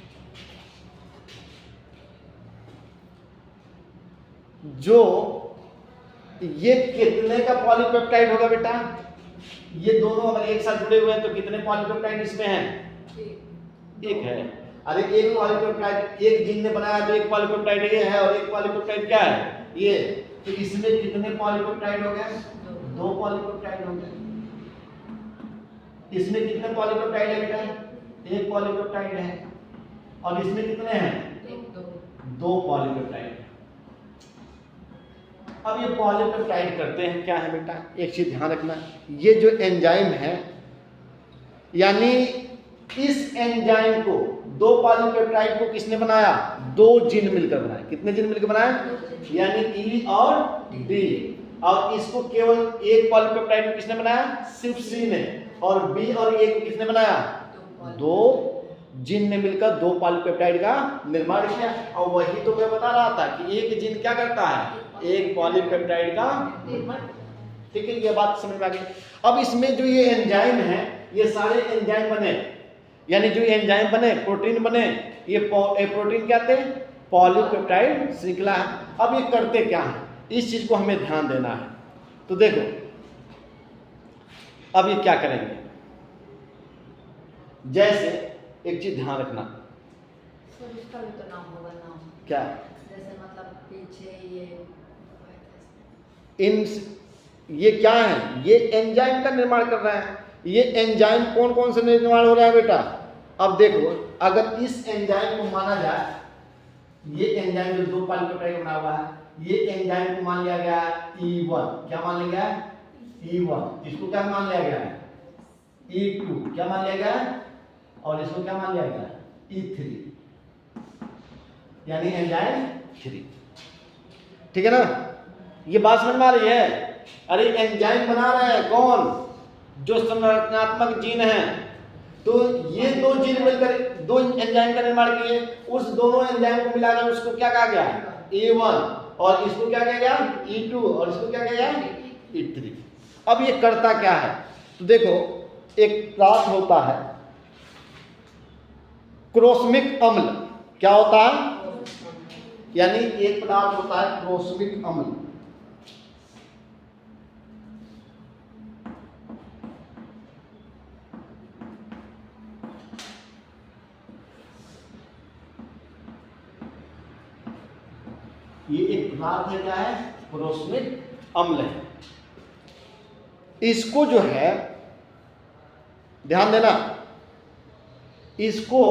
जो ये कितने का पॉलीपेप्टाइड होगा बेटा, ये दोनों अगर एक साथ जुड़े हुए हैं तो कितने पॉलीपेप्टाइड इसमें हैं, एक है। अरे एक पॉलीपेप्टाइड एक जीन ने बनाया तो एक पॉलीपेप्टाइड ये है, और एक पॉलीपेप्टाइड क्या है, ये। तो इसमें कितने पॉलीपेप्टाइड हो गए, दो पॉलीपेप्टाइड हो गए। इसमें कितने पॉलीपेप्टाइड है बेटा, एक पॉलीपेप्टाइड है। और इसमें कितने हैं, दो पॉलीपेप्टाइड। अब ये पॉलीपेप्टाइड करते हैं क्या है बेटा, एक चीज ध्यान रखना, ये जो एंजाइम है, यानी इस एंजाइम को, दो पॉलीपेप्टाइड को किसने बनाया, दो जीन मिलकर बनाए। कितने जीन मिलकर बनाए, यानी ई और डी। और इसको केवल एक पॉलीपेप्टाइड को किसने बनाया, सिर्फ सी ने। और बी और ए को किसने बनाया, दो जीन ने मिलकर दो पॉलीपेप्टाइड का निर्माण किया। और वही तो मैं बता रहा था कि एक जीन क्या करता है, एक पॉलीपेप्टाइड का निर्माण। ठीक है, ये बात समझ में आ गई। अब इसमें जो ये एंजाइम है, ये सारे एंजाइम बने, यानी जो एंजाइम बने, प्रोटीन बने, ये प्रोटीन क्या थे, पॉलीपेप्टाइड श्रृंखला है। अब ये करते क्या है, इस चीज को हमें ध्यान देना है। तो देखो अब ये क्या करेंगे, जैसे एक चीज ध्यान रखना, सर इसका भी तो नाम होगा, नाम क्या, जैसे मतलब पीछे ये क्या है, ये एंजाइम का निर्माण कर रहा है। ये एंजाइम कौन कौन से निर्माण हो रहा है बेटा, अब देखो, अगर इस एंजाइम को माना जाए, ये एंजाइम जो दो पॉलीपेप्टाइड बना हुआ है, ये एंजाइम को मान लिया गया E1, क्या मान लिया गया E1। इसको क्या मान लिया गया है, E2, क्या मान लिया गया, और इसको क्या मान लिया गया, E3, यानी एंजाइम 3। ठीक है ना, ये बात समझ में आ रही है। अरे एंजाइम बना रहे हैं कौन, जो संरचनात्मक जीन है, तो ये दो जीन मिलकर दो एंजाइम का निर्माण किए। उस दोनों एंजाइम को मिलाकर उसको क्या कहा गया, A1, और इसको क्या कहा गया, E2, और इसको क्या कहा गया, E3। अब ये करता क्या है, तो देखो, एक पदार्थ होता है क्रोस्मिक अम्ल, क्या होता है, यानी एक पदार्थ होता है क्रोस्मिक अम्ल। ये एक पदार्थ है, क्या है, क्रोस्मिक अम्ल है। इसको जो है, ध्यान देना, इसको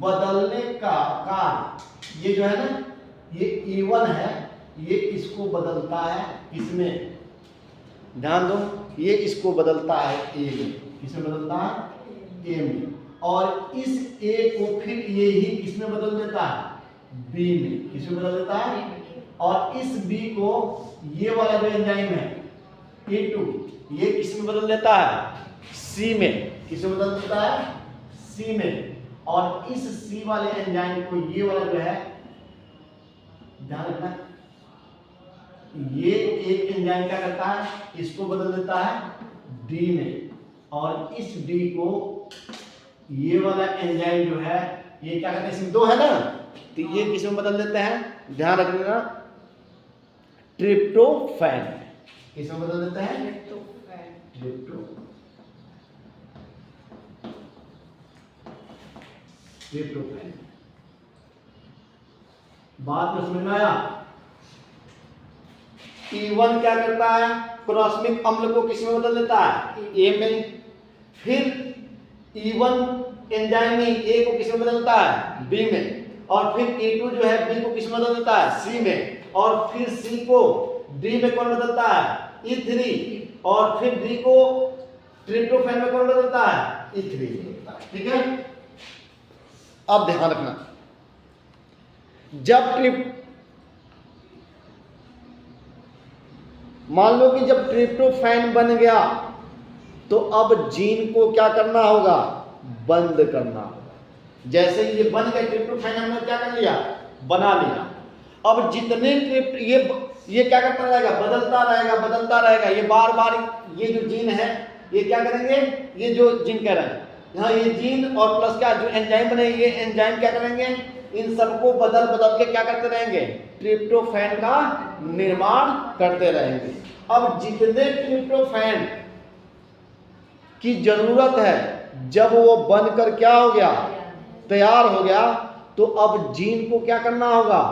बदलने का कार्य, ये जो है ना, ये E1 है, ये इसको बदलता है, इसमें ध्यान दो, ये इसको बदलता है A में, किसमें बदलता है, A में। और इस A को फिर ये ही किसमें बदल देता है, B में, किसमें बदल देता है। और इस B को ये वाला जो एंजाइम है E2, ये किसमें बदल देता है, C में, किसमें बदल देता है, C में। और इस C वाले एंजाइम को ये वाला जो है, ध्यान रखना, ये एक एंजाइम क्या करता है, इसको बदल देता है D में। और इस D को ये वाला एंजाइम जो है, ये क्या करता है, इसमें दो है ना, तो ये किस में बदल देते हैं, ध्यान रखना, ट्रिप्टोफैन। किस में बदल देते हैं, ट्रिप्टोफैन। बात में समझ में आया। E1 क्या करता है, क्रॉसमिक अम्ल को किस में बदल देता है, ए में। फिर E1 एंजाइम ए को किस में बदलता है, बी में। और फिर E2 जो है बी को किस में बदल देता है, सी में। और फिर सी को डी में कौन बदलता है, E3। और फिर डी को ट्रिप्टोफैन में कौन बदलता है, E3। ठीक है। अब ध्यान रखना, जब मान लो कि जब ट्रिप्टोफैन बन गया तो अब जीन को क्या करना होगा, बंद करना होगा। जैसे ये बन गया ट्रिप्टोफैन, हमने क्या कर लिया, बना लिया। अब जितने ये क्या करता रहेगा, बदलता रहेगा। ये बार बार ये जो जीन है ये क्या करेंगे, ये जो जीन कह रहे हैं यहाँ, ये जीन और प्लस क्या जो एंजाइम बने, ये एंजाइम क्या करेंगे, इन सबको बदल के क्या करते रहेंगे, ट्रिप्टोफैन का निर्माण करते रहेंगे। अब जितने ट्रिप्टोफैन की जरूरत है, जब वो बनकर क्या हो गया, तैयार हो गया, तो अब जीन को क्या करना होगा,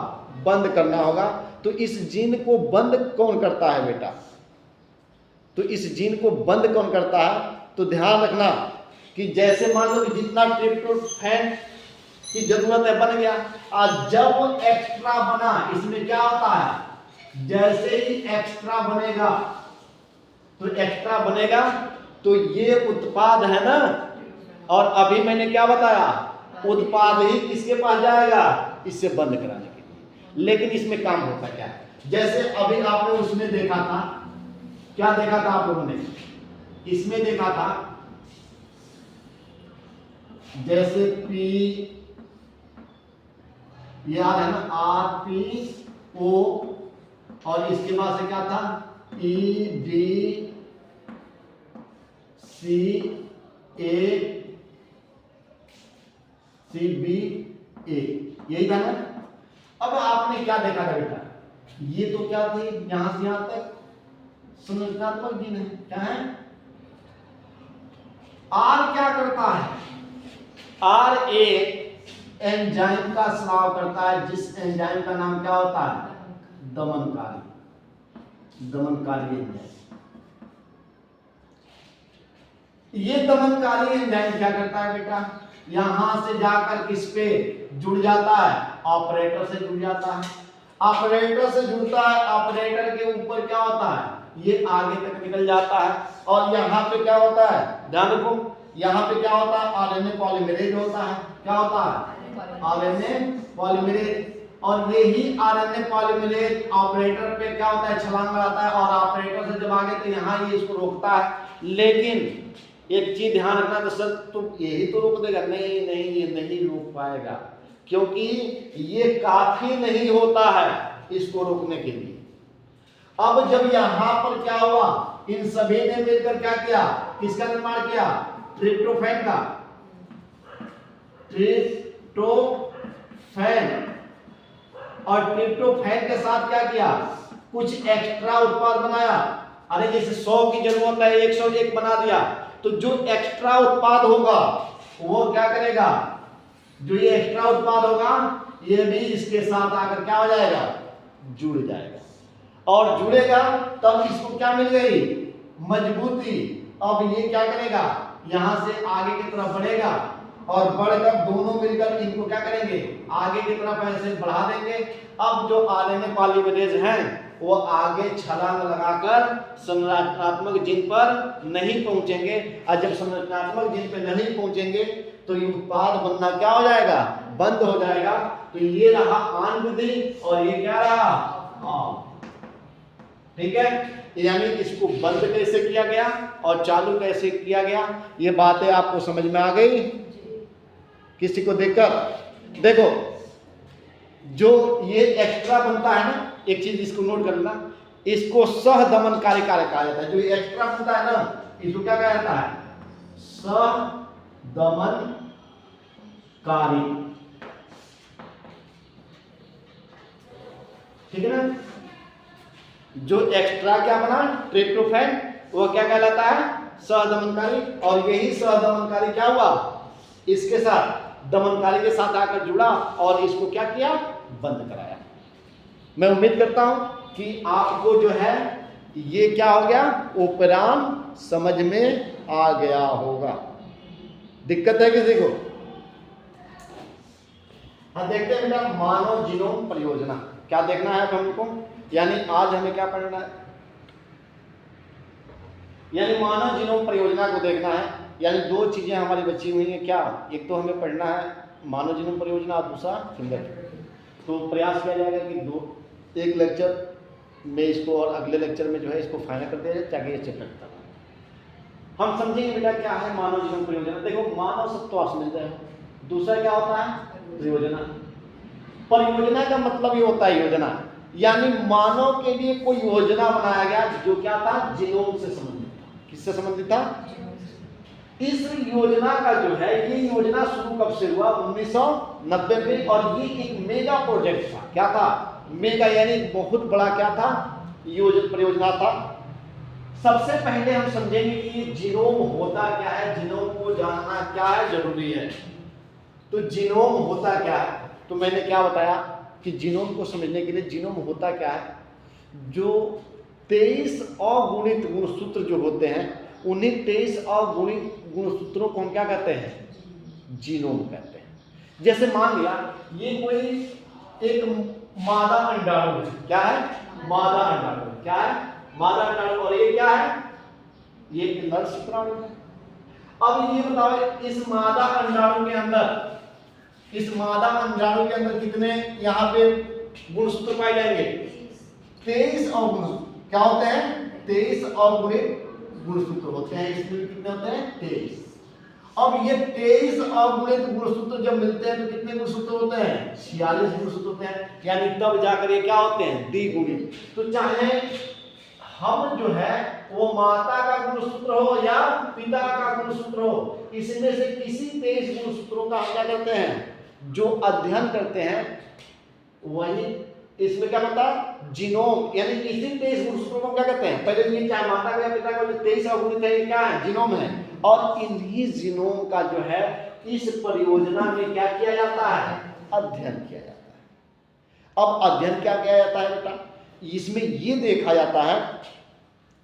बंद करना होगा। तो इस जीन को बंद कौन करता है बेटा, तो इस जीन को बंद कौन करता है, तो ध्यान रखना कि जैसे मान लो कि जितना ट्रिप्टोफैन की जरूरत है बन गया, और जब एक्स्ट्रा बना, इसमें क्या होता है, जैसे ही एक्स्ट्रा बनेगा तो ये उत्पाद है ना, और अभी मैंने क्या बताया, उत्पाद ही किसके पास जाएगा, इससे बंद कराने के लिए। लेकिन इसमें काम होता क्या है, जैसे अभी आपने उसमें देखा था, क्या देखा था आप लोगों ने, इसमें देखा था जैसे पी, याद है ना, RPO, और इसके बाद से क्या था, EDCA, CBA, यही था ना। अब आपने क्या देखा था बेटा, ये तो क्या थी, यहां से यहां तक संरचनात्मक जीन है, क्या है, R क्या करता है, R एक एंजाइम का स्राव करता है, जिस एंजाइम का नाम क्या होता है, दमनकारी एंजाइम। ये दमनकारी एंजाइम क्या करता है बेटा, यहां से जाकर किस पे जुड़ जाता है, ऑपरेटर से जुड़ जाता है। ऑपरेटर से जुड़ता है, ऑपरेटर के ऊपर क्या होता है, ये आगे तक निकल जाता है। और यहाँ पे क्या होता है, ध्यान रखो, यहाँ पे क्या होता है, RNA पॉलीमरेज होता है। क्या होता है, RNA पॉलीमरेज। और यही RNA पॉलीमरेज ऑपरेटर पे क्या होता है, छलांग लगाता है, और ऑपरेटर से जब आगे तो यहाँ ये इसको रोकता है। लेकिन एक चीज ध्यान रखना, तो सर तुम यही तो रोक देगा, नहीं, ये नहीं रोक पाएगा, क्योंकि ये काफी नहीं होता है इसको रोकने के लिए। अब जब यहां पर क्या हुआ, इन सभी ने मिलकर क्या किया, किसका निर्माण किया, ट्रिप्टोफैन का। और ट्रिप्टोफैन के साथ क्या किया, कुछ एक्स्ट्रा उत्पाद बनाया। अरे जैसे 100 की जरूरत है, 101 बना दिया, तो जो एक्स्ट्रा उत्पाद होगा वो क्या करेगा, जो ये एक्स्ट्रा उत्पाद होगा ये भी इसके साथ आकर क्या हो जाएगा, जुड़ जाएगा। और जुड़ेगा तब इसको क्या मिल गई, मजबूती। अब ये क्या करेगा, यहां से आगे की तरफ बढ़ेगा, और बढ़कर दोनों मिलकर इनको क्या करेंगे, आगे की तरफ ऐसे बढ़ा देंगे। अब जो RNA पॉलीमरेज हैं वो आगे छलांग लगाकर संरचनात्मक जीन पर नहीं पहुंचेंगे, और जब संरचनात्मक जीन पर नहीं पहुंचेंगे तो ये उत्पाद बनना क्या हो जाएगा, बंद हो जाएगा। तो ये रहा आन विधि, और ये क्या रहा, ठीक है। यानी इसको बंद कैसे किया गया और चालू कैसे किया गया, ये बातें आपको समझ में आ गई। किसी को देखकर देखो, जो ये एक्स्ट्रा बनता है ना, एक चीज इसको नोट कर लेना, इसको सहदमनकारी कार्य कहा जाता है। जो ये एक्स्ट्रा बनता है ना, इसको क्या कहा जाता है, सहदमनकारी। ठीक है ना। जो एक्स्ट्रा क्या बना ट्रिप्टोफैन, वो क्या कहलाता है सहदमनकारी, और यही सहदमनकारी क्या हुआ इसके साथ दमनकारी के साथ आकर जुड़ा और इसको क्या किया बंद कराया। मैं उम्मीद करता हूं कि आपको जो है ये क्या हो गया उपराम समझ में आ गया होगा। दिक्कत है किसी को? हाँ देखते हैं बेटा मानव जीनोम परियोजना क्या देखना है हमको, यानी आज हमें क्या पढ़ना है, यानी मानव जीनोम परियोजना को देखना है। यानी दो चीजें हमारी बची हुई हैं क्या, एक तो हमें पढ़ना है मानव जीनोम परियोजना और दूसरा फिंगरप्रिंट। तो प्रयास किया जाएगा कि एक लेक्चर में इसको और अगले लेक्चर में जो है इसको फाइनल कर दिया जाए ताकि ये चैप्टर खत्म हो। हम समझेंगे बेटा क्या है मानव जीनोम परियोजना। देखो मानव सब तो आप समझ रहे हो, दूसरा क्या होता है परियोजना। परियोजना का मतलब ये होता है योजना, यानी मानव के लिए कोई योजना बनाया गया जो क्या था जीनोम से संबंधित था। किससे संबंधित था? इस योजना का जो है ये योजना शुरू कब से हुआ 1990 में, और ये एक मेगा प्रोजेक्ट था। क्या था? मेगा, यानी बहुत बड़ा क्या था परियोजना था। सबसे पहले हम समझेंगे कि जीनोम होता क्या है, जीनोम को जानना क्या है जरूरी है। तो जीनोम होता क्या है, तो मैंने क्या बताया कि जीनोम को समझने के लिए जीनोम होता क्या है, जो 23 अगुणित गुणसूत्र जो होते हैं उन्हीं 23 अगुणित गुणसूत्रों को हम क्या कहते हैं जीनोम कहते हैं। जैसे मान लिया ये कोई एक मादा अंडाणु है, क्या है मादा अंडाणु, क्या है मादा अंडाणु, और ये क्या है ये नर शुक्राणु है। अब ये बताओ इस मादा अंडाणु के अंदर, इस मादा अंडाणु के अंदर कितने यहाँ पे गुणसूत्र पाए जाएंगे 23 अवगुण क्या होते हैं 23 अवगुणित गुणसूत्र होते हैं। इसमें कितने होते हैं 23। अब ये 23 अवगुणित गुणसूत्र जब मिलते हैं तो कितने गुणसूत्र होते हैं 46 गुणसूत्र होते हैं, यानी तब जाकर ये क्या होते हैं द्विगुणित। तो चाहे हम जो है वो माता का गुणसूत्र हो या पिता का गुणसूत्र हो, इसमें से किसी 23 गुणसूत्रों का हम क्या करते हैं जो अध्ययन करते हैं वही इसमें क्या बनता है जीनोम, यानी इसी 23 गुणसूत्रों को क्या कहते हैं पहले ये चाहे माता का या पिता का जो 23 अवगुणित है ये क्या है जीनोम है, और इन्हीं जीनोम का जो है इस परियोजना में क्या किया जाता है अध्ययन किया जाता है। अब अध्ययन क्या किया जाता है बेटा, इसमें ये देखा जाता है,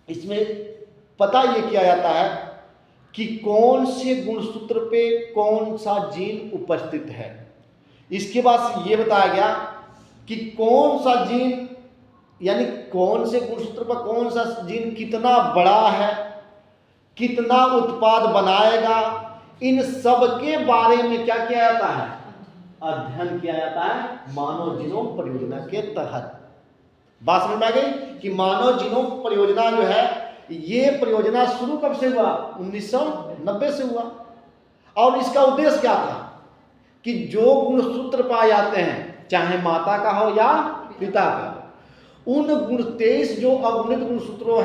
इसमें पता ये किया जाता है कि कौन से गुणसूत्र पे कौन सा जीन उपस्थित है। इसके बाद ये बताया गया कि कौन सा जीन, यानी कौन से गुणसूत्र पर कौन सा जीन कितना बड़ा है, कितना उत्पाद बनाएगा, इन सब के बारे में क्या किया जाता है अध्ययन किया जाता है मानव जीनोम परियोजना के तहत। बात समझ में आ गई कि मानव जीनोम परियोजना जो है ये परियोजना शुरू कब से हुआ 1990 से हुआ, और इसका उद्देश्य क्या था कि जो गुणसूत्र पाए जाते हैं चाहे माता का हो या पिता का, उन 23 जो अगुणित गुणसूत्र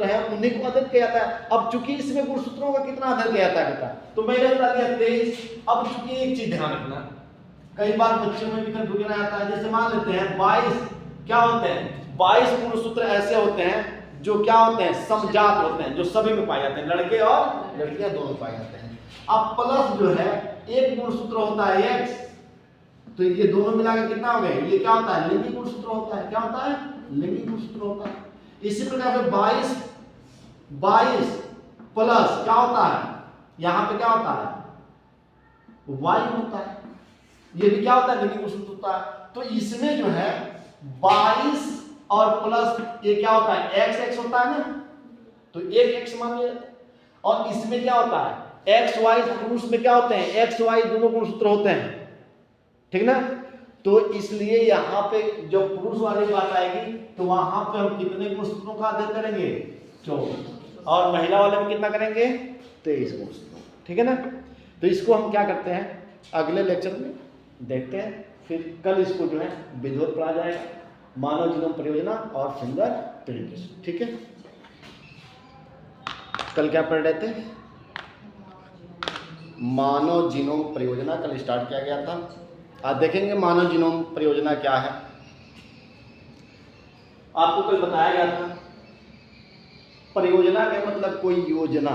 हैं उन्हीं को अध्ययन किया जाता है। अब चूंकि इसमें गुणसूत्रों का कितना अध्ययन किया जाता है बेटा, तो मैंने बता दिया 23। अब चूंकि एक चीज ध्यान रखना, कई बार बच्चों में भी कंफ्यूजन आता है। जैसे मान लेते हैं 22 क्या होते हैं 22 गुणसूत्र ऐसे होते हैं जो क्या होते हैं समजात होते हैं, जो सभी में पाए जाते हैं, लड़के और लड़कियां दोनों पाए जाते हैं। अब प्लस जो है एक गुणसूत्र होता है एक्स, तो ये दोनों मिलाकर कितना हो गए ये क्या होता है लिंगी गुणसूत्र होता है। क्या होता है लिंगी गुणसूत्र होता है। इसी प्रकार से 22 प्लस क्या होता है यहाँ पे क्या होता है वाई होता है, ये भी क्या होता है लिंगी गुणसूत्र होता है। तो इसमें जो है 22 और प्लस ये क्या होता है एक्स एक्स होता है ना, तो एक एक्स मान लिया, और इसमें क्या होता है एक्स वाई पुरुष में क्या होते हैं एक्स वाई दोनों गुणसूत्र होते हैं, ठीक ना। तो इसलिए यहाँ पे जो पुरुष वाली बात आएगी तो वहां पे हम कितने गुणसूत्रों का अध्ययन करेंगे 24, और महिला वाले में कितना करेंगे 23 गुणसूत्रों, ठीक है ना। तो इसको हम क्या करते हैं अगले लेक्चर में देखते हैं, फिर कल इसको जो है विधिवत पढ़ा जाएगा मानव जीनोम परियोजना और फिंगरप्रिंट, ठीक है। कल क्या पढ़ रहे थे मानव जीनोम परियोजना कल स्टार्ट किया गया था। आज देखेंगे मानव जीनोम परियोजना क्या है। आपको कल बताया गया था परियोजना का मतलब कोई योजना,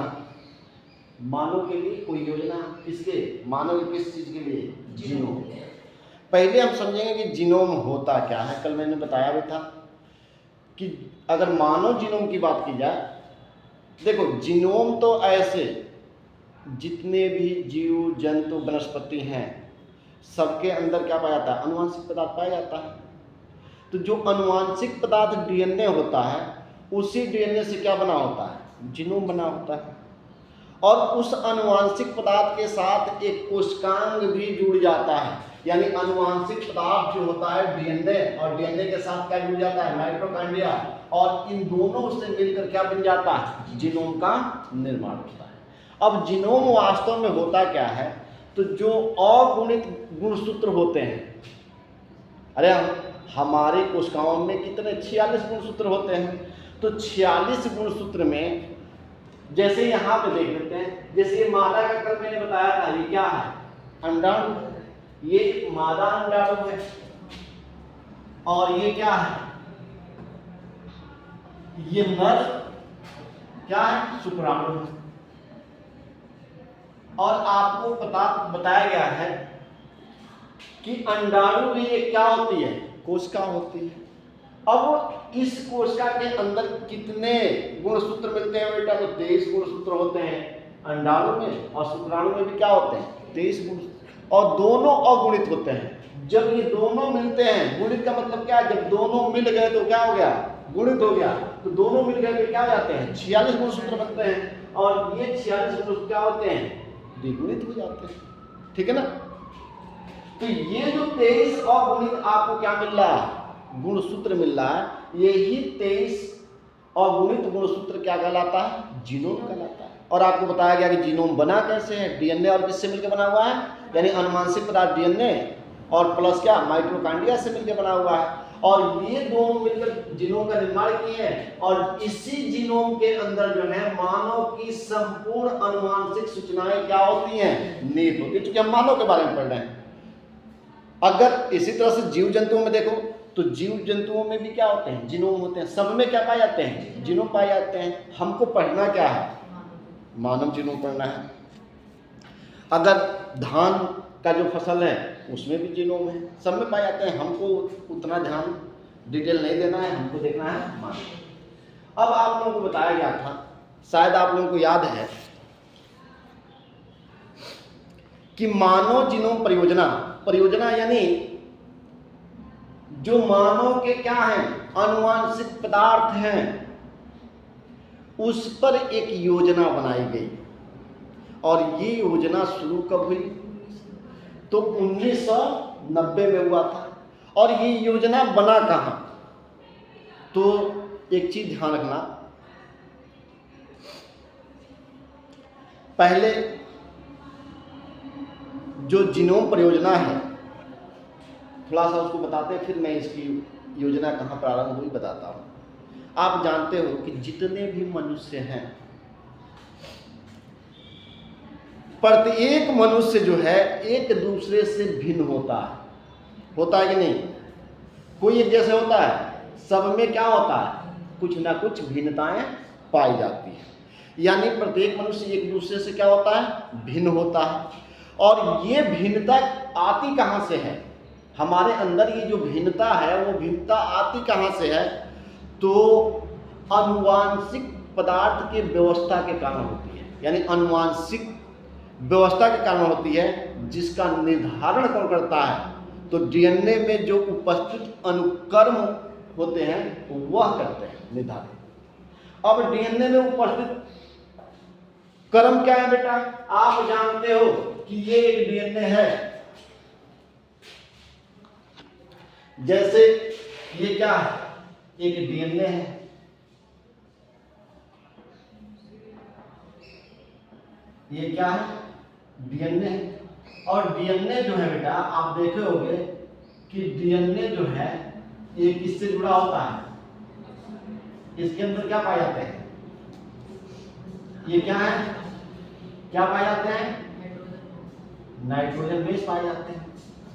मानव के लिए कोई योजना, किसके, मानव के किस चीज के लिए, जीनोम। पहले हम समझेंगे कि जीनोम होता क्या है। कल मैंने बताया भी था कि अगर मानव जीनोम की बात की जाए, देखो जीनोम तो ऐसे जितने भी जीव जंतु वनस्पति हैं सबके अंदर क्या पाया जाता है, अनुवांशिक पदार्थ पाया जाता है। तो जो अनुवांशिक पदार्थ डीएनए होता है उसी डीएनए से क्या बना होता है, जीनोम बना होता है। और उस अनुवांशिक पदार्थ के साथ एक कोशिकांग भी जुड़ जाता है, यानी अनुवांशिक पदार्थ जो होता है डीएनए, और डीएनए के साथ क्या जुड़ जाता है, माइटोकॉन्ड्रिया, और इन दोनों से मिलकर क्या बन जाता है, जीनोम का निर्माण होता है। अब जीनोम वास्तव में होता क्या है, तो जो अगुणित गुणसूत्र होते हैं, अरे हमारे कोशिकाओं में कितने 46 गुणसूत्र होते हैं, तो 46 गुणसूत्र में जैसे यहाँ पे देख लेते हैं, जैसे ये मादा का कल मैंने बताया था, ये क्या है, अंडाणु, ये मादा अंडाणु है, और ये क्या है, ये नर क्या है, शुक्राणु है। और आपको बताया गया है कि अंडाणु में ये क्या होती है, कोशिका होती है। अब इस कोशिका के अंदर कितने गुणसूत्र मिलते हैं बेटा, तो 23 गुणसूत्र होते हैं अंडाणु में, और शुक्राणु में भी क्या होते हैं 23 गुणसूत्र, और दोनों अगुणित होते हैं। जब ये दोनों मिलते हैं, गुणित का मतलब क्या है, जब दोनों मिल गए तो क्या हो गया, गुणित हो गया। तो दोनों मिल गए तो क्या हो जाते हैं, 46 गुणसूत्र बनते हैं, और ये 46 गुणसूत्र क्या होते हैं, द्विगुणित हो जाते हैं, ठीक है ना। तो ये जो 23 अगुणित आपको क्या मिल रहा है, गुणसूत्र मिल रहा है, यही 23 अगुणित गुणसूत्र क्या कहलाता है, जीनोम कहलाता है। और आपको बताया गया कि जीनोम बना कैसे है, डीएनए और किससे मिलकर बना हुआ है, यानी अनुवांशिक पदार्थ डीएनए और प्लस क्या, माइटोकॉन्ड्रिया से मिलकर बना हुआ है, और ये दोनों मिलकर जीनोम का निर्माण किए हैं। और इसी जीनोम के अंदर जो है मानव की संपूर्ण अनुवांशिक सूचनाएं क्या होती हैं, निहित होती है, क्योंकि हम मानव के बारे में पढ़ रहे हैं। अगर इसी तरह से जीव जंतुओं में देखो तो जीव जंतुओं में भी क्या होते हैं, जीनोम होते हैं, सब में क्या पाए जाते हैं, जीनोम पाए जाते हैं। हमको पढ़ना क्या है, मानव जीनोम पढ़ना है। अगर धान का जो फसल है उसमें भी जीनोम है, सब में पाए जाते हैं। हमको उतना ध्यान डिटेल नहीं देना है, हमको देखना है मानव। अब आप लोगों को बताया गया था, शायद आप लोगों को याद है कि मानव जीनोम परियोजना यानी जो मानव के क्या हैं, अनुवांशिक पदार्थ हैं, उस पर एक योजना बनाई गई। और ये योजना शुरू कब हुई, तो 1990 में हुआ था। और ये योजना बना कहाँ, तो एक चीज ध्यान रखना, पहले जो जीनोम परियोजना है थोड़ा सा उसको बताते हैं, फिर मैं इसकी योजना कहाँ प्रारंभ हुई बताता हूँ। आप जानते हो कि जितने भी मनुष्य हैं, प्रत्येक मनुष्य जो है एक दूसरे से भिन्न होता है कि नहीं, कोई एक जैसे होता है, सब में क्या होता है, कुछ ना कुछ भिन्नताएं पाई जाती है। यानी प्रत्येक मनुष्य एक दूसरे से क्या होता है, भिन्न होता है। और ये भिन्नता आती कहाँ से है, हमारे अंदर ये जो भिन्नता है वो भिन्नता आती कहाँ से है, तो अनुवांशिक पदार्थ की व्यवस्था के कारण होती है। यानी अनुवांशिक व्यवस्था के कारण होती है, जिसका निर्धारण कौन करता है, तो डीएनए में जो उपस्थित अनुक्रम होते हैं वह करते हैं निर्धारण। अब डीएनए में उपस्थित क्रम क्या है बेटा, आप जानते हो कि ये एक डीएनए है, जैसे ये क्या है, एक डीएनए है, ये क्या है, डीएनए है। और डीएनए जो है बेटा आप देखे होंगे कि डीएनए जो है ये किससे जुड़ा होता है, इसके अंदर क्या पाए जाते हैं, ये क्या है, क्या पाए जाते हैं, नाइट्रोजन बेस पाए जाते हैं।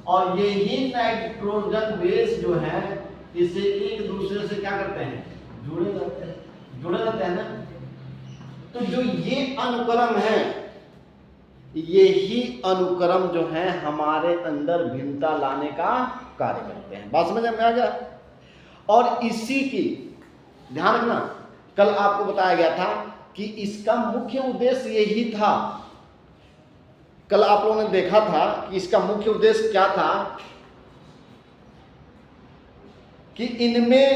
और यही नाइट्रोजन बेस जो है इससे एक दूसरे से क्या करते हैं, जुड़े रहते हैं ना। तो जो ये अनुक्रम है, यही अनुक्रम जो है हमारे अंदर भिन्नता लाने का कार्य करते हैं। बात समझ में आ गया। और इसी की ध्यान रखना, कल आपको बताया गया था कि इसका मुख्य उद्देश्य यही था। कल आप लोगों ने देखा था कि इसका मुख्य उद्देश्य क्या था, कि इनमें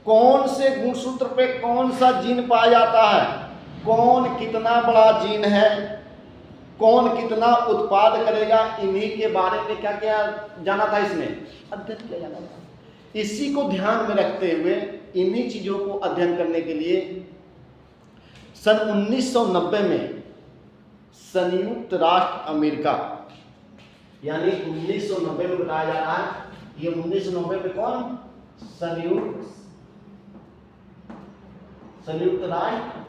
कौन से गुणसूत्र पे कौन सा जीन पाया जाता है, कौन कितना बड़ा जीन है, कौन कितना उत्पाद करेगा, इन्हीं के बारे में क्या क्या जाना था, इसमें अध्ययन किया जाना था। इसी को ध्यान में रखते हुए इन्हीं चीजों को अध्ययन करने के लिए सन 1990 में संयुक्त राष्ट्र अमेरिका, यानी 1990 में बताया जा रहा है, ये 1990 में कौन, संयुक्त राष्ट्र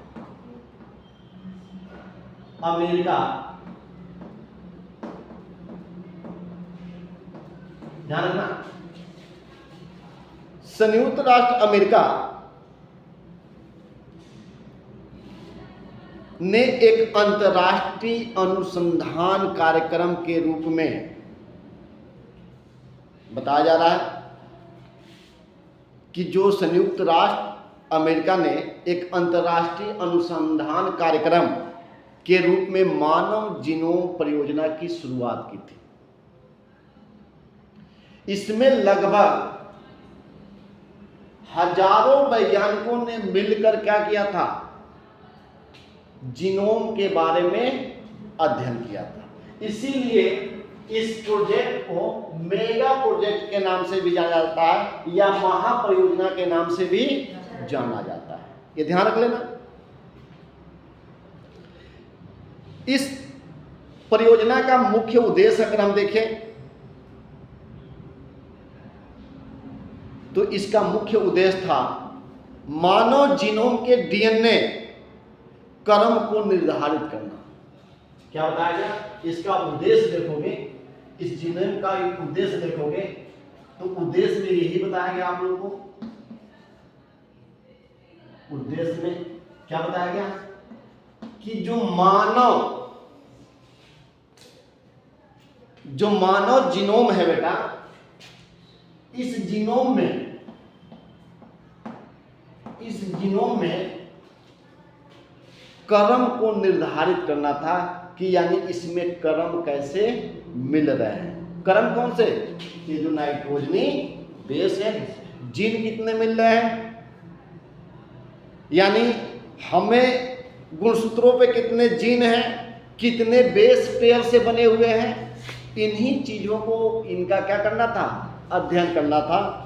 अमेरिका, ध्यान रखना, संयुक्त राष्ट्र अमेरिका ने एक अंतर्राष्ट्रीय अनुसंधान कार्यक्रम के रूप में बताया जा रहा है कि जो संयुक्त राष्ट्र अमेरिका ने एक अंतर्राष्ट्रीय अनुसंधान कार्यक्रम के रूप में मानव जीनोम परियोजना की शुरुआत की थी। इसमें लगभग हजारों वैज्ञानिकों ने मिलकर क्या किया था, जीनोम के बारे में अध्ययन किया था। इसीलिए इस प्रोजेक्ट को मेगा प्रोजेक्ट के नाम से भी जाना जाता है या महापरियोजना के नाम से भी जाना जाता है। ये ध्यान रख लेना। इस परियोजना का मुख्य उद्देश्य अगर हम देखें तो इसका मुख्य उद्देश्य था मानव जीनोम के डीएनए क्रम को निर्धारित करना। क्या बताया गया, इसका उद्देश्य देखोगे, इस जीनोम का उद्देश्य देखोगे तो उद्देश्य में यही बताया गया आप लोगों को। उद्देश्य में क्या बताया गया कि जो मानव जीनोम है बेटा, इस जीनोम में क्रम को निर्धारित करना था कि यानी इसमें क्रम कैसे मिल रहे हैं। क्रम कौन से, ये जो नाइट्रोजनी बेस है, जीन कितने मिल रहे हैं, यानी हमें गुणसूत्रों पे कितने जीन हैं, कितने बेस पेयर से बने हुए हैं, इन्हीं चीजों को इनका क्या करना था, अध्ययन करना था।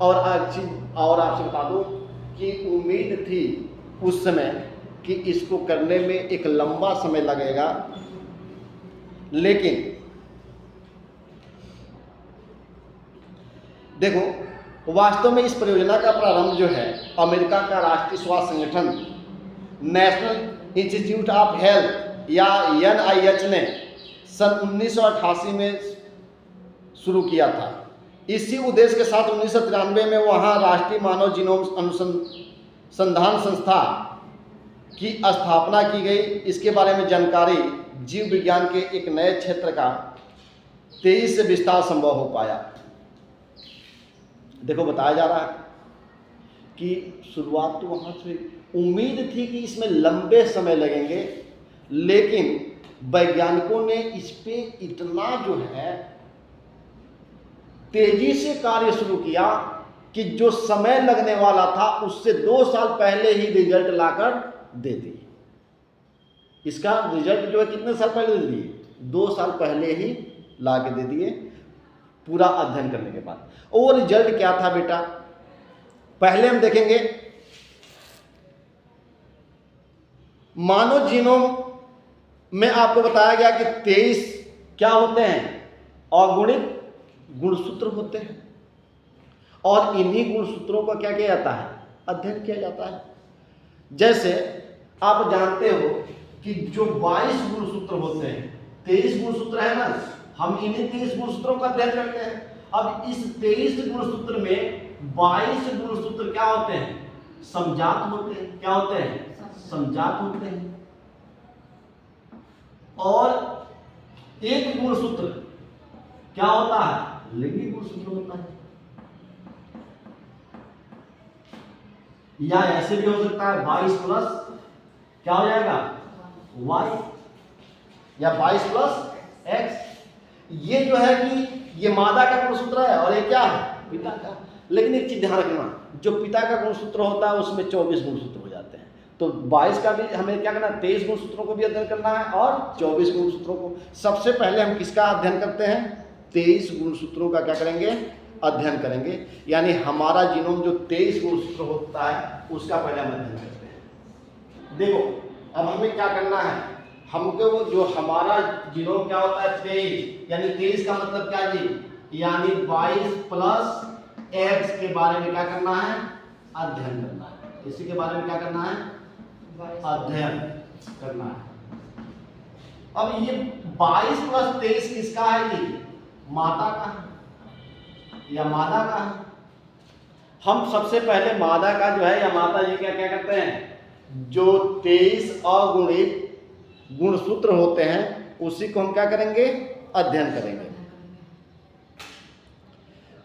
और आपसे बता दूं कि उम्मीद थी उस समय कि इसको करने में एक लंबा समय लगेगा, लेकिन देखो वास्तव में इस परियोजना का प्रारंभ जो है अमेरिका का राष्ट्रीय स्वास्थ्य संगठन नेशनल इंस्टीट्यूट ऑफ हेल्थ या NIH ने सन 1988 में शुरू किया था। इसी उद्देश्य के साथ 1993 में वहाँ राष्ट्रीय मानव जीनोम अनुसंधान संस्था की स्थापना की गई। इसके बारे में जानकारी जीव विज्ञान के एक नए क्षेत्र का तेजी से विस्तार संभव हो पाया। देखो बताया जा रहा है कि शुरुआत तो वहाँ से उम्मीद थी कि इसमें लंबे समय लगेंगे, लेकिन वैज्ञानिकों ने इस पे इतना जो है तेजी से कार्य शुरू किया कि जो समय लगने वाला था उससे 2 साल पहले ही रिजल्ट लाकर दे दिए। इसका रिजल्ट जो है कितने साल पहले दे दिए, 2 साल पहले ही ला के दे दिए पूरा अध्ययन करने के बाद। और रिजल्ट क्या था बेटा, पहले हम देखेंगे मानव जीनोम में आपको बताया गया कि 23 क्या होते हैं, अगुणित गुणसूत्र होते हैं, और इन्हीं गुणसूत्रों का क्या किया जाता है, अध्ययन किया जाता है। जैसे आप जानते हो कि जो 22 गुणसूत्र होते हैं, 23 गुणसूत्र है ना, हम इन्हीं 23 गुणसूत्रों का अध्ययन करते हैं। अब इस 23 गुणसूत्र में 22 गुणसूत्र क्या होते हैं? समजात होते हैं। क्या होते हैं? समजात होते हैं। और एक गुणसूत्र क्या होता है? लिंगी गुणसूत्र होता है। या ऐसे भी हो सकता है 22 प्लस क्या हो जाएगा? y, या 22 प्लस x। ये जो है कि ये मादा का गुणसूत्र है और ये क्या है? पिता का। लेकिन एक चीज ध्यान रखना, जो पिता का गुणसूत्र होता है उसमें 24 गुणसूत्र हो जाते हैं। तो 22 का भी हमें क्या करना है? 23 गुणसूत्रों को भी अध्ययन करना है और 24 गुणसूत्रों को। सबसे पहले हम किसका अध्ययन करते हैं? 23 गुणसूत्रों का क्या करेंगे? अध्ययन करेंगे। यानी हमारा जीनोम जो 23 गुणसूत्र होता है उसका पहले हम अध्ययन करते हैं। देखो अब हमें क्या करना है, हमको वो जो हमारा जीनोम क्या होता है 23, यानी 23 का मतलब क्या जी? यानी 22 प्लस x के बारे में क्या करना है? अध्ययन करना है। इसी के बारे में क्या करना है? अध्ययन करना है। अब ये 22 प्लस 23 किसका है जी? माता का है या मादा का है? हम सबसे पहले मादा का जो है या माता जी का क्या करते हैं? जो 23 अगुणित गुणसूत्र होते हैं उसी को हम क्या करेंगे? अध्ययन करेंगे।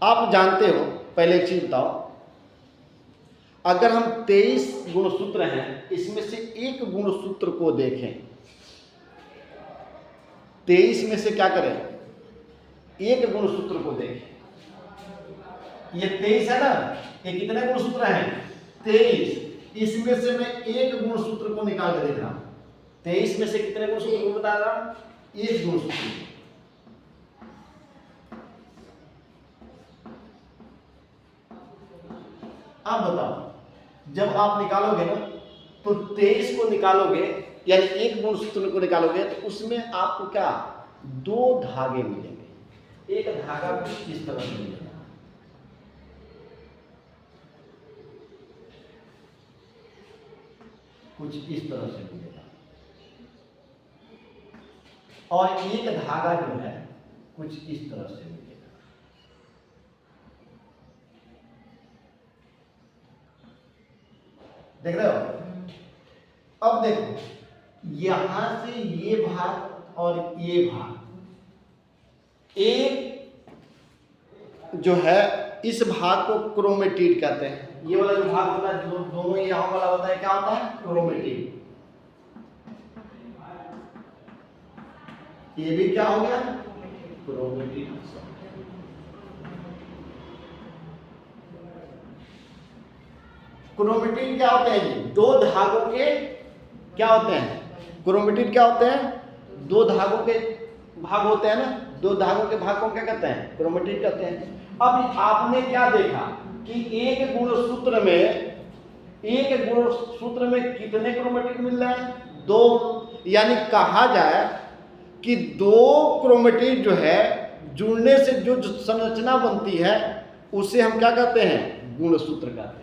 आप जानते हो, पहले एक चीज बताओ, अगर हम 23 गुणसूत्र हैं इसमें से एक गुणसूत्र को देखें, 23 में से क्या करें? एक गुणसूत्र को देखें। ये 23 है ना, ये कितने गुणसूत्र हैं? 23। इसमें से मैं एक गुणसूत्र को निकाल के देख रहा हूं। 23 में से कितने गुणसूत्र को बता रहा हूं? एक गुणसूत्र। आप बताओ, जब आप निकालोगे ना तो 23 को निकालोगे यानी एक गुणसूत्र को निकालोगे तो उसमें आपको क्या? 2 धागे मिलेंगे। एक धागा कुछ इस तरह से मिलेगा, कुछ इस तरह से मिलेगा, और एक धागा जो है कुछ इस तरह से मिलेगा। देख रहे हो? अब देखो यहां से ये भाग और ये भाग, एक जो है इस भाग को क्रोमेटिड कहते हैं। ये वाला जो भाग होता है दोनों यहां वाला होता है, क्या होता है? क्रोमेटिड। ये भी क्या हो गया? क्रोमेटिड। क्रोमेटिड क्या होते हैं जी? 2 धागों के क्या होते हैं? क्रोमेटिड क्या होते हैं? 2 धागों के भाग होते हैं ना, 2 धागों के भाग को क्या कहते हैं? क्रोमेटिड कहते हैं। अब आपने क्या देखा कि एक गुणसूत्र में कितने क्रोमेटिड मिल रहे हैं? 2। यानी कहा जाए कि 2 क्रोमेटिड जो है जुड़ने से जो संरचना बनती है उसे हम क्या कहते हैं? गुणसूत्र कहते हैं।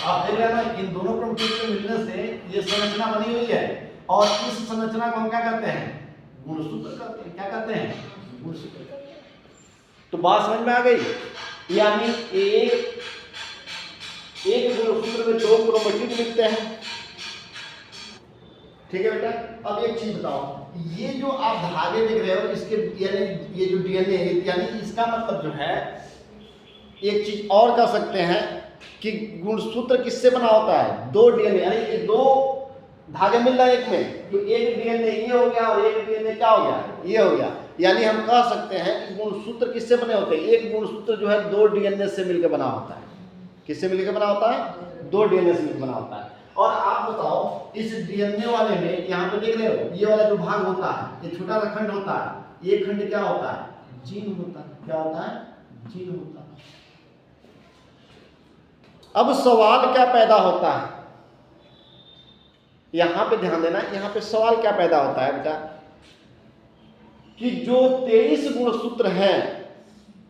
आप देख रहे हैं ना, इन दोनों क्रोमेटिड के मिलने से ये संरचना बनी हुई है और इस संरचना को हम क्या कहते हैं? गुणसूत्र कहते हैं। क्या कहते हैं? गुणसूत्र। तो बात समझ में आ गई? यानी एक गुणसूत्र में 2 क्रोमेटिड मिलते हैं। ठीक है बेटा? अब एक चीज बताओ, ये जो आप धागे देख रहे हो इसके यानी ये जो डीएनए यानी इसका मतलब जो है, एक चीज और कर सकते हैं कि गुणसूत्र किससे बना होता है? 2 डीएनए, यानी 2 धागे मिल रहा है एक में, तो एक डीएनए ये हो गया और एक डीएनए क्या हो गया? ये हो गया। यानी हम कह सकते हैं कि गुणसूत्र किससे बने होते हैं? एक गुणसूत्र जो है 2 डीएनए से मिलकर बना होता है। किससे मिलकर बना होता है? 2 डीएनए से मिलकर बना होता है। और आप बताओ, इस डीएनए वाले में यहाँ पे देख रहे हो ये वाला जो भाग होता है, ये छोटा सा खंड होता है, ये खंड क्या होता है? जीन होता है। क्या होता है? जीन होता है। अब सवाल क्या पैदा होता है? यहां पे ध्यान देना, यहां पे सवाल क्या पैदा होता है बेटा कि जो 23 गुणसूत्र हैं,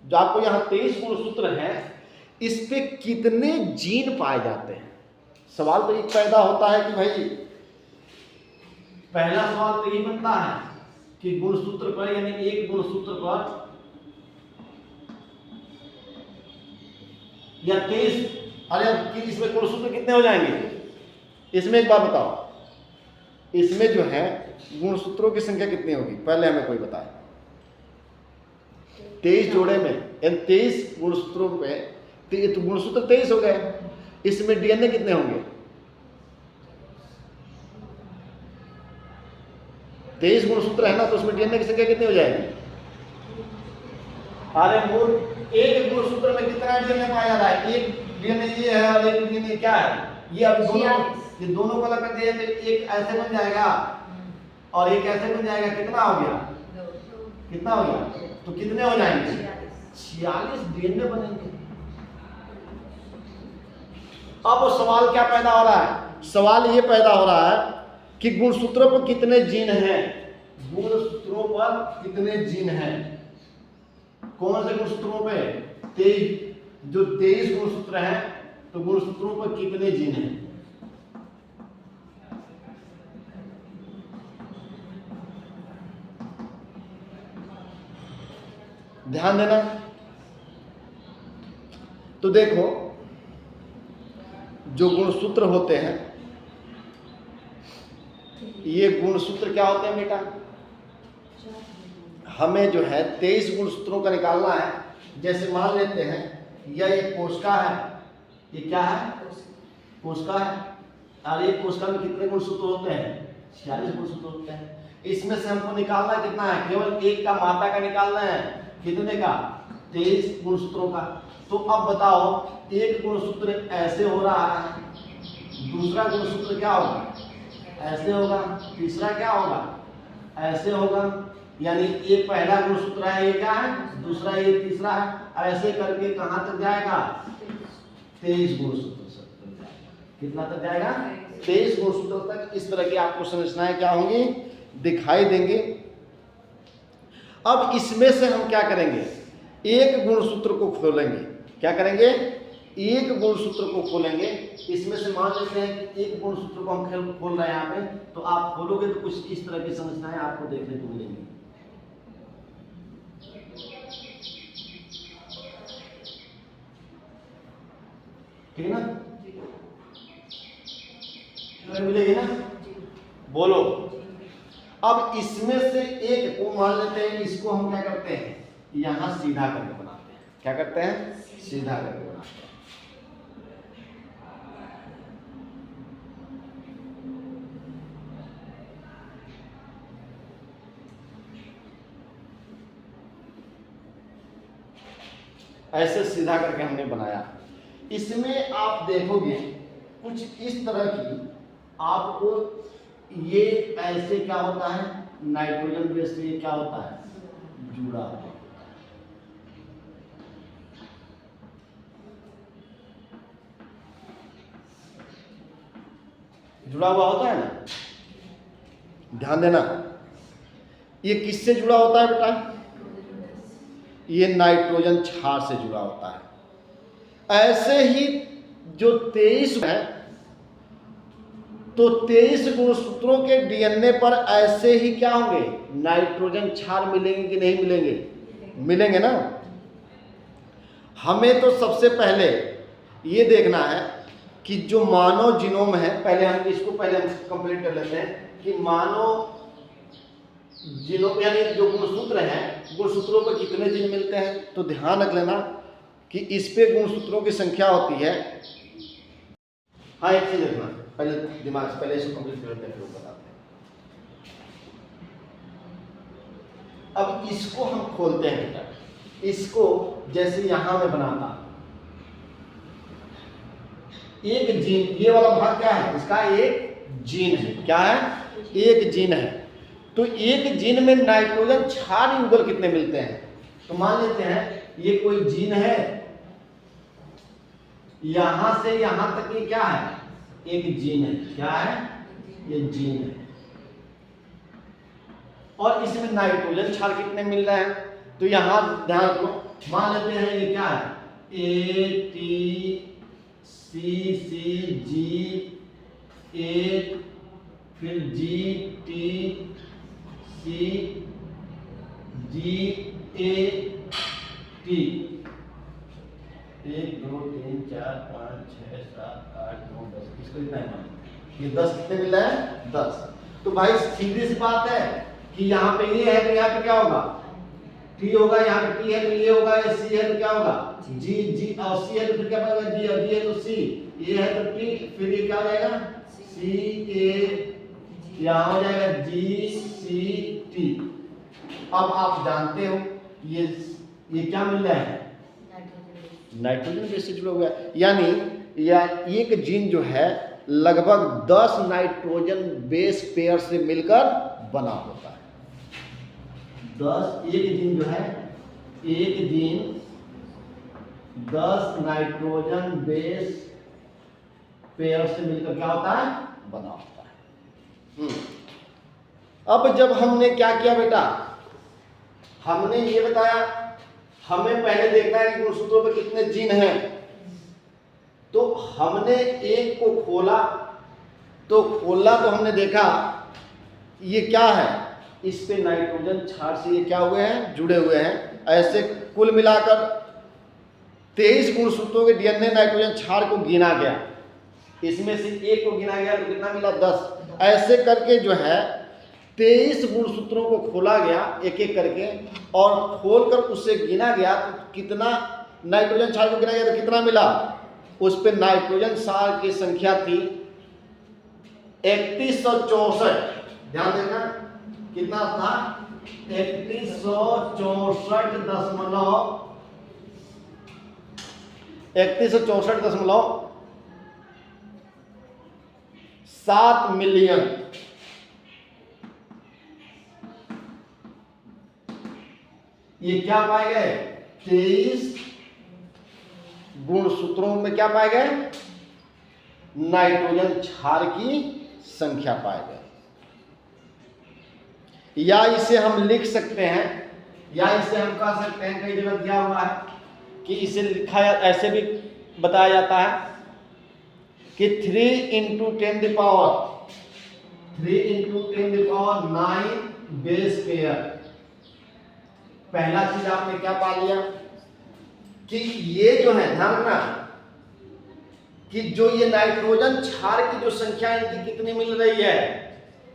जो आपको यहां 23 गुणसूत्र हैं, इस पे कितने जीन पाए जाते हैं? सवाल तो एक पैदा होता है कि भाई, पहला सवाल तो ये बनता है कि गुणसूत्र पर यानी एक गुणसूत्र पर या 23, अरे इसमें गुणसूत्र कितने हो जाएंगे? इसमें एक बात बताओ, इसमें जो है गुणसूत्रों की संख्या कितनी होगी? पहले हमें कोई बताए। 23 जोड़े में, यानी 23 गुणसूत्रों में, तो गुणसूत्र 23 हो गए। इसमें डीएनए कितने होंगे? 23 गुणसूत्र है ना, तो उसमें डीएनए की संख्या कितनी हो जाएगी? अरे मूल एक गुणसूत्र में कितना डीएनए पाया जा रहा है? एक डीएनए ये है और एक डीएनए क्या है? ये अब ये दोनों को लगा दिए तो एक ऐसे बन जाएगा और एक ऐसे बन जाएगा। कितना हो गया? कितना हो गया? तो कितने हो जाएंगे? 46 डीएनए बनेंगे। अब सवाल क्या पैदा हो रहा है? सवाल ये पैदा हो रहा है कि गुणसूत्रों पर कितने जीन हैं? गुणसूत्रों पर कितने जीन हैं? कौन से गुणसूत्रों पे? 23, जो 23 गुणसूत्र हैं, तो गुणसूत्रों पर कितने जीन हैं? ध्यान देना। तो देखो, जो गुणसूत्र होते हैं, ये गुणसूत्र क्या होते हैं बेटा? हमें जो है 23 गुणसूत्रों का निकालना है। जैसे मान लेते हैं यह एक कोशिका है, ये क्या है? कोशिका है। और एक कोशिका में कितने गुणसूत्र होते हैं? 46 गुणसूत्र होते हैं। इसमें से हमको निकालना कितना है? केवल एक का, माता का निकालना है। कितने का? 23 गुणसूत्रों का। तो अब बताओ, एक गुणसूत्र ऐसे हो रहा है, दूसरा गुणसूत्र क्या होगा? ऐसे होगा। तीसरा क्या होगा? ऐसे होगा। यानी ये पहला गुणसूत्र है, ये क्या है? दूसरा, ये तीसरा है। ऐसे करके कहां तक जाएगा? 23 गुणसूत्र तक। कितना तक जाएगा? 23 गुणसूत्र तक। इस तरह की आपको संरचनाएं क्या होंगी? दिखाई देंगे। अब इसमें से हम क्या करेंगे? एक गुणसूत्र को खोलेंगे। क्या करेंगे? एक गुणसूत्र को खोलेंगे। इसमें से मान लेते हैं कि एक गुणसूत्र को हम खोल रहे हैं यहाँ पे, तो आप खोलोगे तो कुछ इस तरह की संरचनाएं आपको देखने को मिलेंगी। ठीक है ना? मिलेगी ना? बोलो। अब इसमें से एक को मान लेते हैं, इसको हम क्या करते हैं? यहां सीधा करके बनाते हैं। क्या करते हैं? सीधा करके बनाते हैं। ऐसे सीधा करके हमने बनाया। इसमें आप देखोगे कुछ इस तरह की आपको, ये ऐसे क्या होता है? नाइट्रोजन बेस से ये क्या होता है? जुड़ा हुआ। जुड़ा हुआ होता है ना? ध्यान देना। ये किससे जुड़ा होता है बेटा? ये नाइट्रोजन क्षार से जुड़ा होता है। ऐसे ही जो 23 है, तो 23 गुणसूत्रों के डीएनए पर ऐसे ही क्या होंगे? नाइट्रोजन क्षार मिलेंगे कि नहीं मिलेंगे? मिलेंगे ना। हमें तो सबसे पहले ये देखना है कि जो मानव जीनोम है, पहले हम इसको कंप्लीट कर लेते हैं कि मानव जीनोम यानी जो गुणसूत्र हैं, गुणसूत्रों पर कितने जीन मिलते हैं। तो ध्यान रख लेना कि इस पे गुणसूत्रों की संख्या होती है। हाँ, एक चीज रखना, पहले दिमाग से, पहले इसको कंप्लीट कर लेते हैं, फिर बताते हैं। अब इसको हम खोलते हैं बेटा। इसको जैसे यहां में बनाता, एक जीन, ये वाला भाग क्या है? इसका एक जीन है। क्या है? एक जीन है। तो एक जीन में नाइट्रोजन क्षार युगल कितने मिलते हैं? तो मान लेते हैं ये कोई जीन है, यहां से यहां तक ये क्या है? एक जीन है। क्या है? ये जीन है। और इसमें नाइट्रोजन क्षार कितने मिल रहे हैं? तो यहां ध्यान रखो, मान लेते हैं ये क्या है? A T C C G 8, फिर G T C G A T, 1 2 3 4 5 6 7 8 9 10 इसको इतना ही मान, ये 10 कितने मिल रहा है 10। तो भाई सीधी सी बात है कि यहाँ पे ये है तो यहाँ पे क्या होगा टी होगा, यहाँ पे टी है तो ये होगा, ये सी है तो क्या होगा जी, जी और सी है तो फिर क्या होगा जी, और जी है तो सी, ये है तो टी, फिर ये क्या हो जाएगा सी ए, यहाँ हो जाएगा जी सी टी। अब आप जानते हो ये क्या मिल रहा है नाइट्रोजन बेस से जुड़ा हुआ है, यानी या एक जीन जो है लगभग 10 नाइट्रोजन बेस पेयर से मिलकर बना होता है। 10 एक जीन जो है एक जीन 10 नाइट्रोजन बेस पेयर से मिलकर क्या होता है बना होता है। अब जब हमने क्या किया बेटा, हमने ये बताया हमें पहले देखना है कि गुणसूत्रों पे कितने जीन हैं, तो हमने एक को खोला तो हमने देखा ये क्या है, इस पे नाइट्रोजन क्षार से ये क्या हुए हैं जुड़े हुए हैं। ऐसे कुल मिलाकर 23 गुणसूत्रों के डीएनए नाइट्रोजन क्षार को गिना गया, इसमें से एक को गिना गया तो कितना मिला 10। ऐसे करके जो है 23 गुणसूत्रों को खोला गया एक एक करके और खोलकर उससे गिना गया तो कितना नाइट्रोजन क्षार को गिना गया तो कितना मिला, उस पे नाइट्रोजन क्षार की संख्या थी 3164। ध्यान देना कितना था 3164.7 मिलियन। ये क्या पाए गए 23 गुणसूत्रों में क्या पाए गए नाइट्रोजन क्षार की संख्या पाए गए। या इसे हम लिख सकते हैं या इसे हम कह सकते हैं, कई जगह दिया हुआ है कि इसे लिखा ऐसे भी बताया जाता है कि 3 × 10⁹ बेस पेयर। पहला चीज आपने क्या पा लिया कि ये जो है ध्यान रखना कि जो ये नाइट्रोजन क्षार की जो संख्या इनकी कितनी मिल रही है,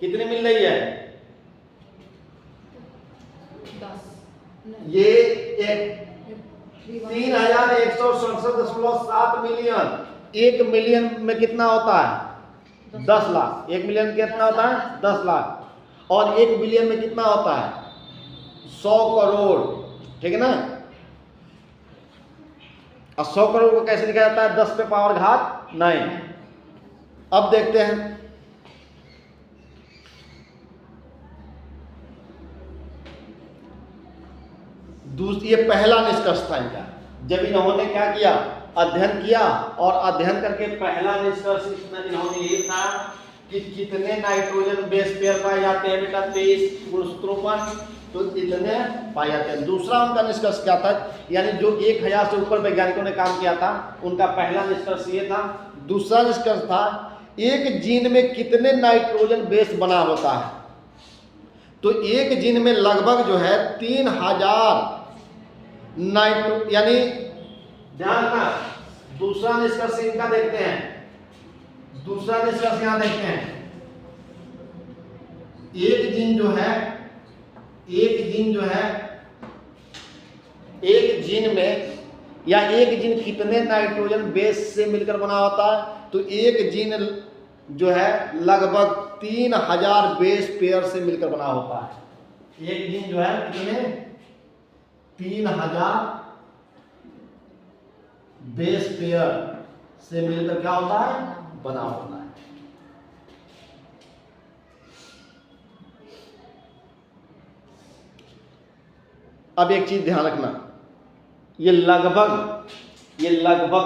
कितनी मिल रही है 10 ये 3167.7 मिलियन। 1 मिलियन में कितना होता है 10 लाख। 1 मिलियन में कितना होता है 10 लाख और 1 बिलियन में कितना होता है 100 करोड़। ठीक है ना, और 100 करोड़ को कैसे लिखा जाता है 10 पे पावर घात 9। अब देखते हैं ये पहला निष्कर्ष था इनका। जब इन्होंने क्या किया अध्ययन किया और अध्ययन करके पहला निष्कर्ष इन्होंने ये था कि कितने नाइट्रोजन बेस पेयर पाए जाते हैं बेटा 23 गुणसूत्रों पर, तो इतने पाए जाते हैं। दूसरा उनका निष्कर्ष क्या था, यानी जो 1000 से ऊपर वैज्ञानिकों ने काम किया था उनका पहला निष्कर्ष ये था। दूसरा निष्कर्ष था एक जीन में कितने नाइट्रोजन बेस बना होता है, तो एक जीन में लगभग जो है 3000 यानी ध्यान रखना। दूसरा निष्कर्ष इनका देखते हैं, दूसरा निष्कर्ष यहां देखते हैं। एक जीन जो है एक जीन में या एक जीन कितने नाइट्रोजन बेस से मिलकर बना होता है, तो एक जीन जो है लगभग 3000 बेस पेयर से मिलकर बना होता है। एक जीन जो है कितने 3000 बेस पेयर से मिलकर क्या होता है बना होता है। अब एक चीज ध्यान रखना, ये लगभग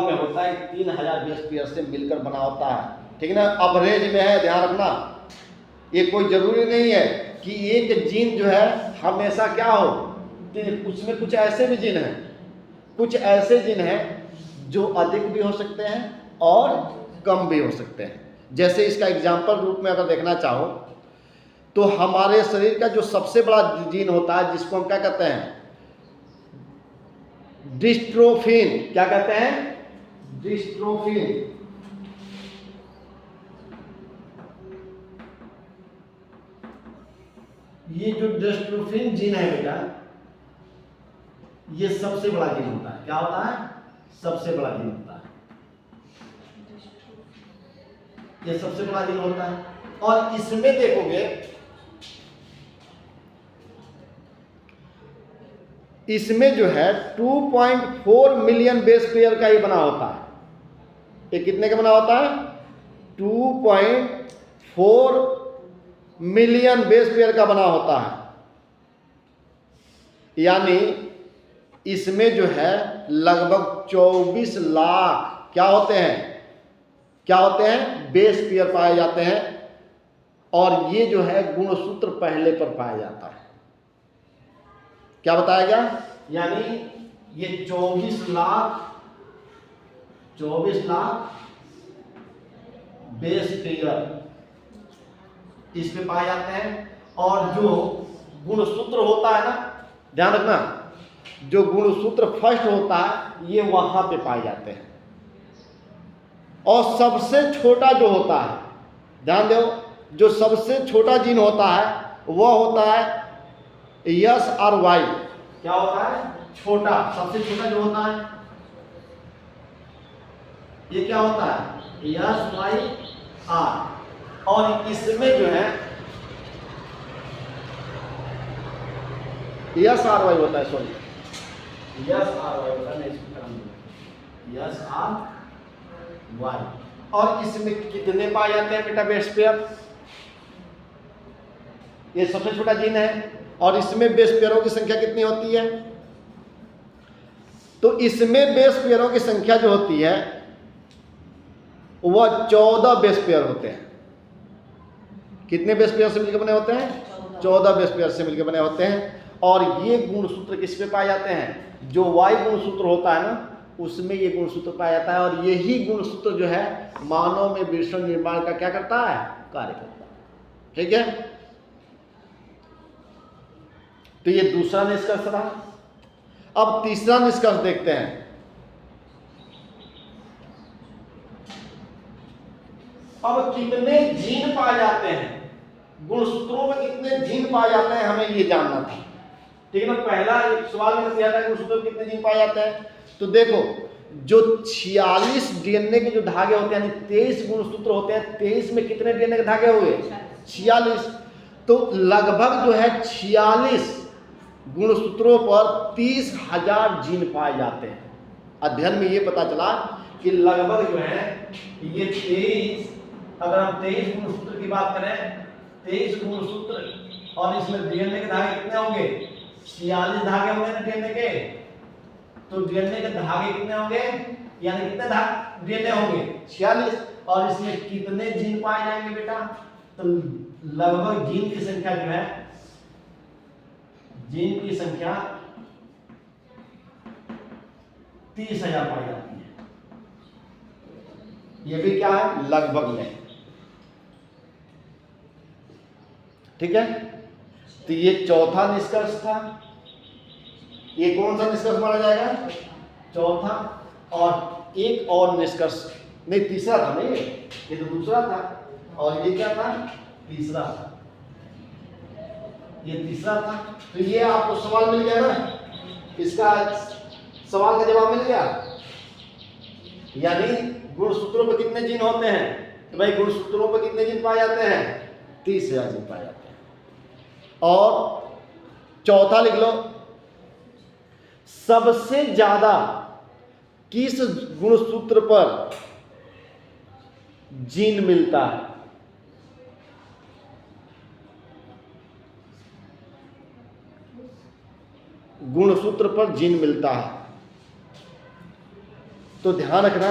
में होता है 3000 बेस पेयर से मिलकर बना होता है। ठीक है ना, एवरेज में है, ध्यान रखना। ये कोई जरूरी नहीं है कि एक जीन जो है हमेशा क्या हो, उसमें कुछ ऐसे भी जीन हैं जो अधिक भी हो सकते हैं और कम भी हो सकते हैं। जैसे इसका एग्जाम्पल रूप में अगर देखना चाहो तो हमारे शरीर का जो सबसे बड़ा जीन होता है जिसको हम क्या कहते हैं डिस्ट्रोफिन। क्या कहते हैं? डिस्ट्रोफिन। ये जो डिस्ट्रोफिन जीन है बेटा, ये सबसे बड़ा जीन होता है। क्या होता है? सबसे बड़ा जीन होता है। ये सबसे बड़ा जीन होता है। और इसमें देखोगे, इसमें जो है 2.4 मिलियन बेस पेयर का ये बना होता है। ये कितने का बना होता है? 2.4 मिलियन बेस पेयर का बना होता है। यानी इसमें जो है लगभग 24 लाख क्या होते हैं? क्या होते हैं? बेस पेयर पाए जाते हैं। और ये जो है गुणसूत्र पहले पर पाया जाता है। क्या बताया गया? यानी ये 24 लाख बेस पेयर इसमें पाए जाते हैं। और जो गुणसूत्र होता है ना, ध्यान रखना, जो गुणसूत्र फर्स्ट होता है ये वहां पे पाए जाते हैं। और सबसे छोटा जो होता है, ध्यान दो, जो सबसे छोटा जीन होता है वह होता है SRY। क्या होता है? छोटा, सबसे छोटा जो होता है ये क्या होता है? SYR। और इसमें जो है SRY होता है, सॉरी SRY होता है, SRY। और इसमें कितने पाए जाते हैं बेटा बेस पेयर? ये सबसे छोटा जीन है और इसमें बेस पेयरों की संख्या कितनी होती है? तो इसमें बेस पेयरों की संख्या जो होती है वह 14 बेस पेयर होते हैं। कितने बेस पेयर से मिलकर बने होते हैं? 14 बेस पेयर से मिलकर बने होते हैं। और ये गुणसूत्र किस पे पाए जाते हैं? जो Y गुणसूत्र होता है ना, उसमें ये गुणसूत्र पाया जाता है। और यही गुणसूत्र जो है मानव में वृषण निर्माण का क्या करता है? कार्य करता है। ठीक है, तो ये दूसरा निष्कर्ष रहा। अब तीसरा निष्कर्ष देखते हैं। अब कितने जीन पाए जाते हैं? गुणसूत्रों में कितने जीन पाए जाते हैं, हमें ये जानना था। ठीक है ना, पहला सवाल में दिया था गुणसूत्रों में कितने जीन पाए जाते हैं। तो देखो, जो 46 डीएनए के जो धागे होते हैं, यानी 23 गुणसूत्र होते हैं, 23 में कितने डीएनए के धागे हुए? 46। तो लगभग जो है 46 गुणसूत्रों पर 30,000 जीन पाए जाते हैं। अध्ययन में ये पता चला कि लगभग जो है ये 23, अगर हम 23 गुणसूत्र की बात करें, 23 गुणसूत्र और इसमें डीएनए के धागे कितने होंगे? 46 धागे होंगे ना डीएनए के। तो डीएनए के धागे कितने होंगे? यानी कितने डीएनए होंगे? 46। और इसमें कितने जीन पाए जाएंगे बेटा? तो लगभग जीन की संख्या जो है, जीन की संख्या 30,000 पाई जाती है। ये भी क्या है? लगभग में। ठीक है, तो ये चौथा निष्कर्ष था। ये कौन सा निष्कर्ष माना जाएगा? चौथा। और एक और निष्कर्ष, नहीं तीसरा था, नहीं ये तो दूसरा था, और ये क्या था? तीसरा था। ये तीसरा था। तो ये आपको सवाल मिल गया ना, इसका सवाल का जवाब मिल गया। यानी गुणसूत्रों पर कितने जीन होते हैं? तो भाई गुणसूत्रों पर कितने जीन पाए जाते हैं? 30,000 जीन पाए जाते हैं। और चौथा लिख लो, सबसे ज्यादा किस गुणसूत्र पर जीन मिलता है? गुणसूत्र पर जीन मिलता है। तो ध्यान रखना,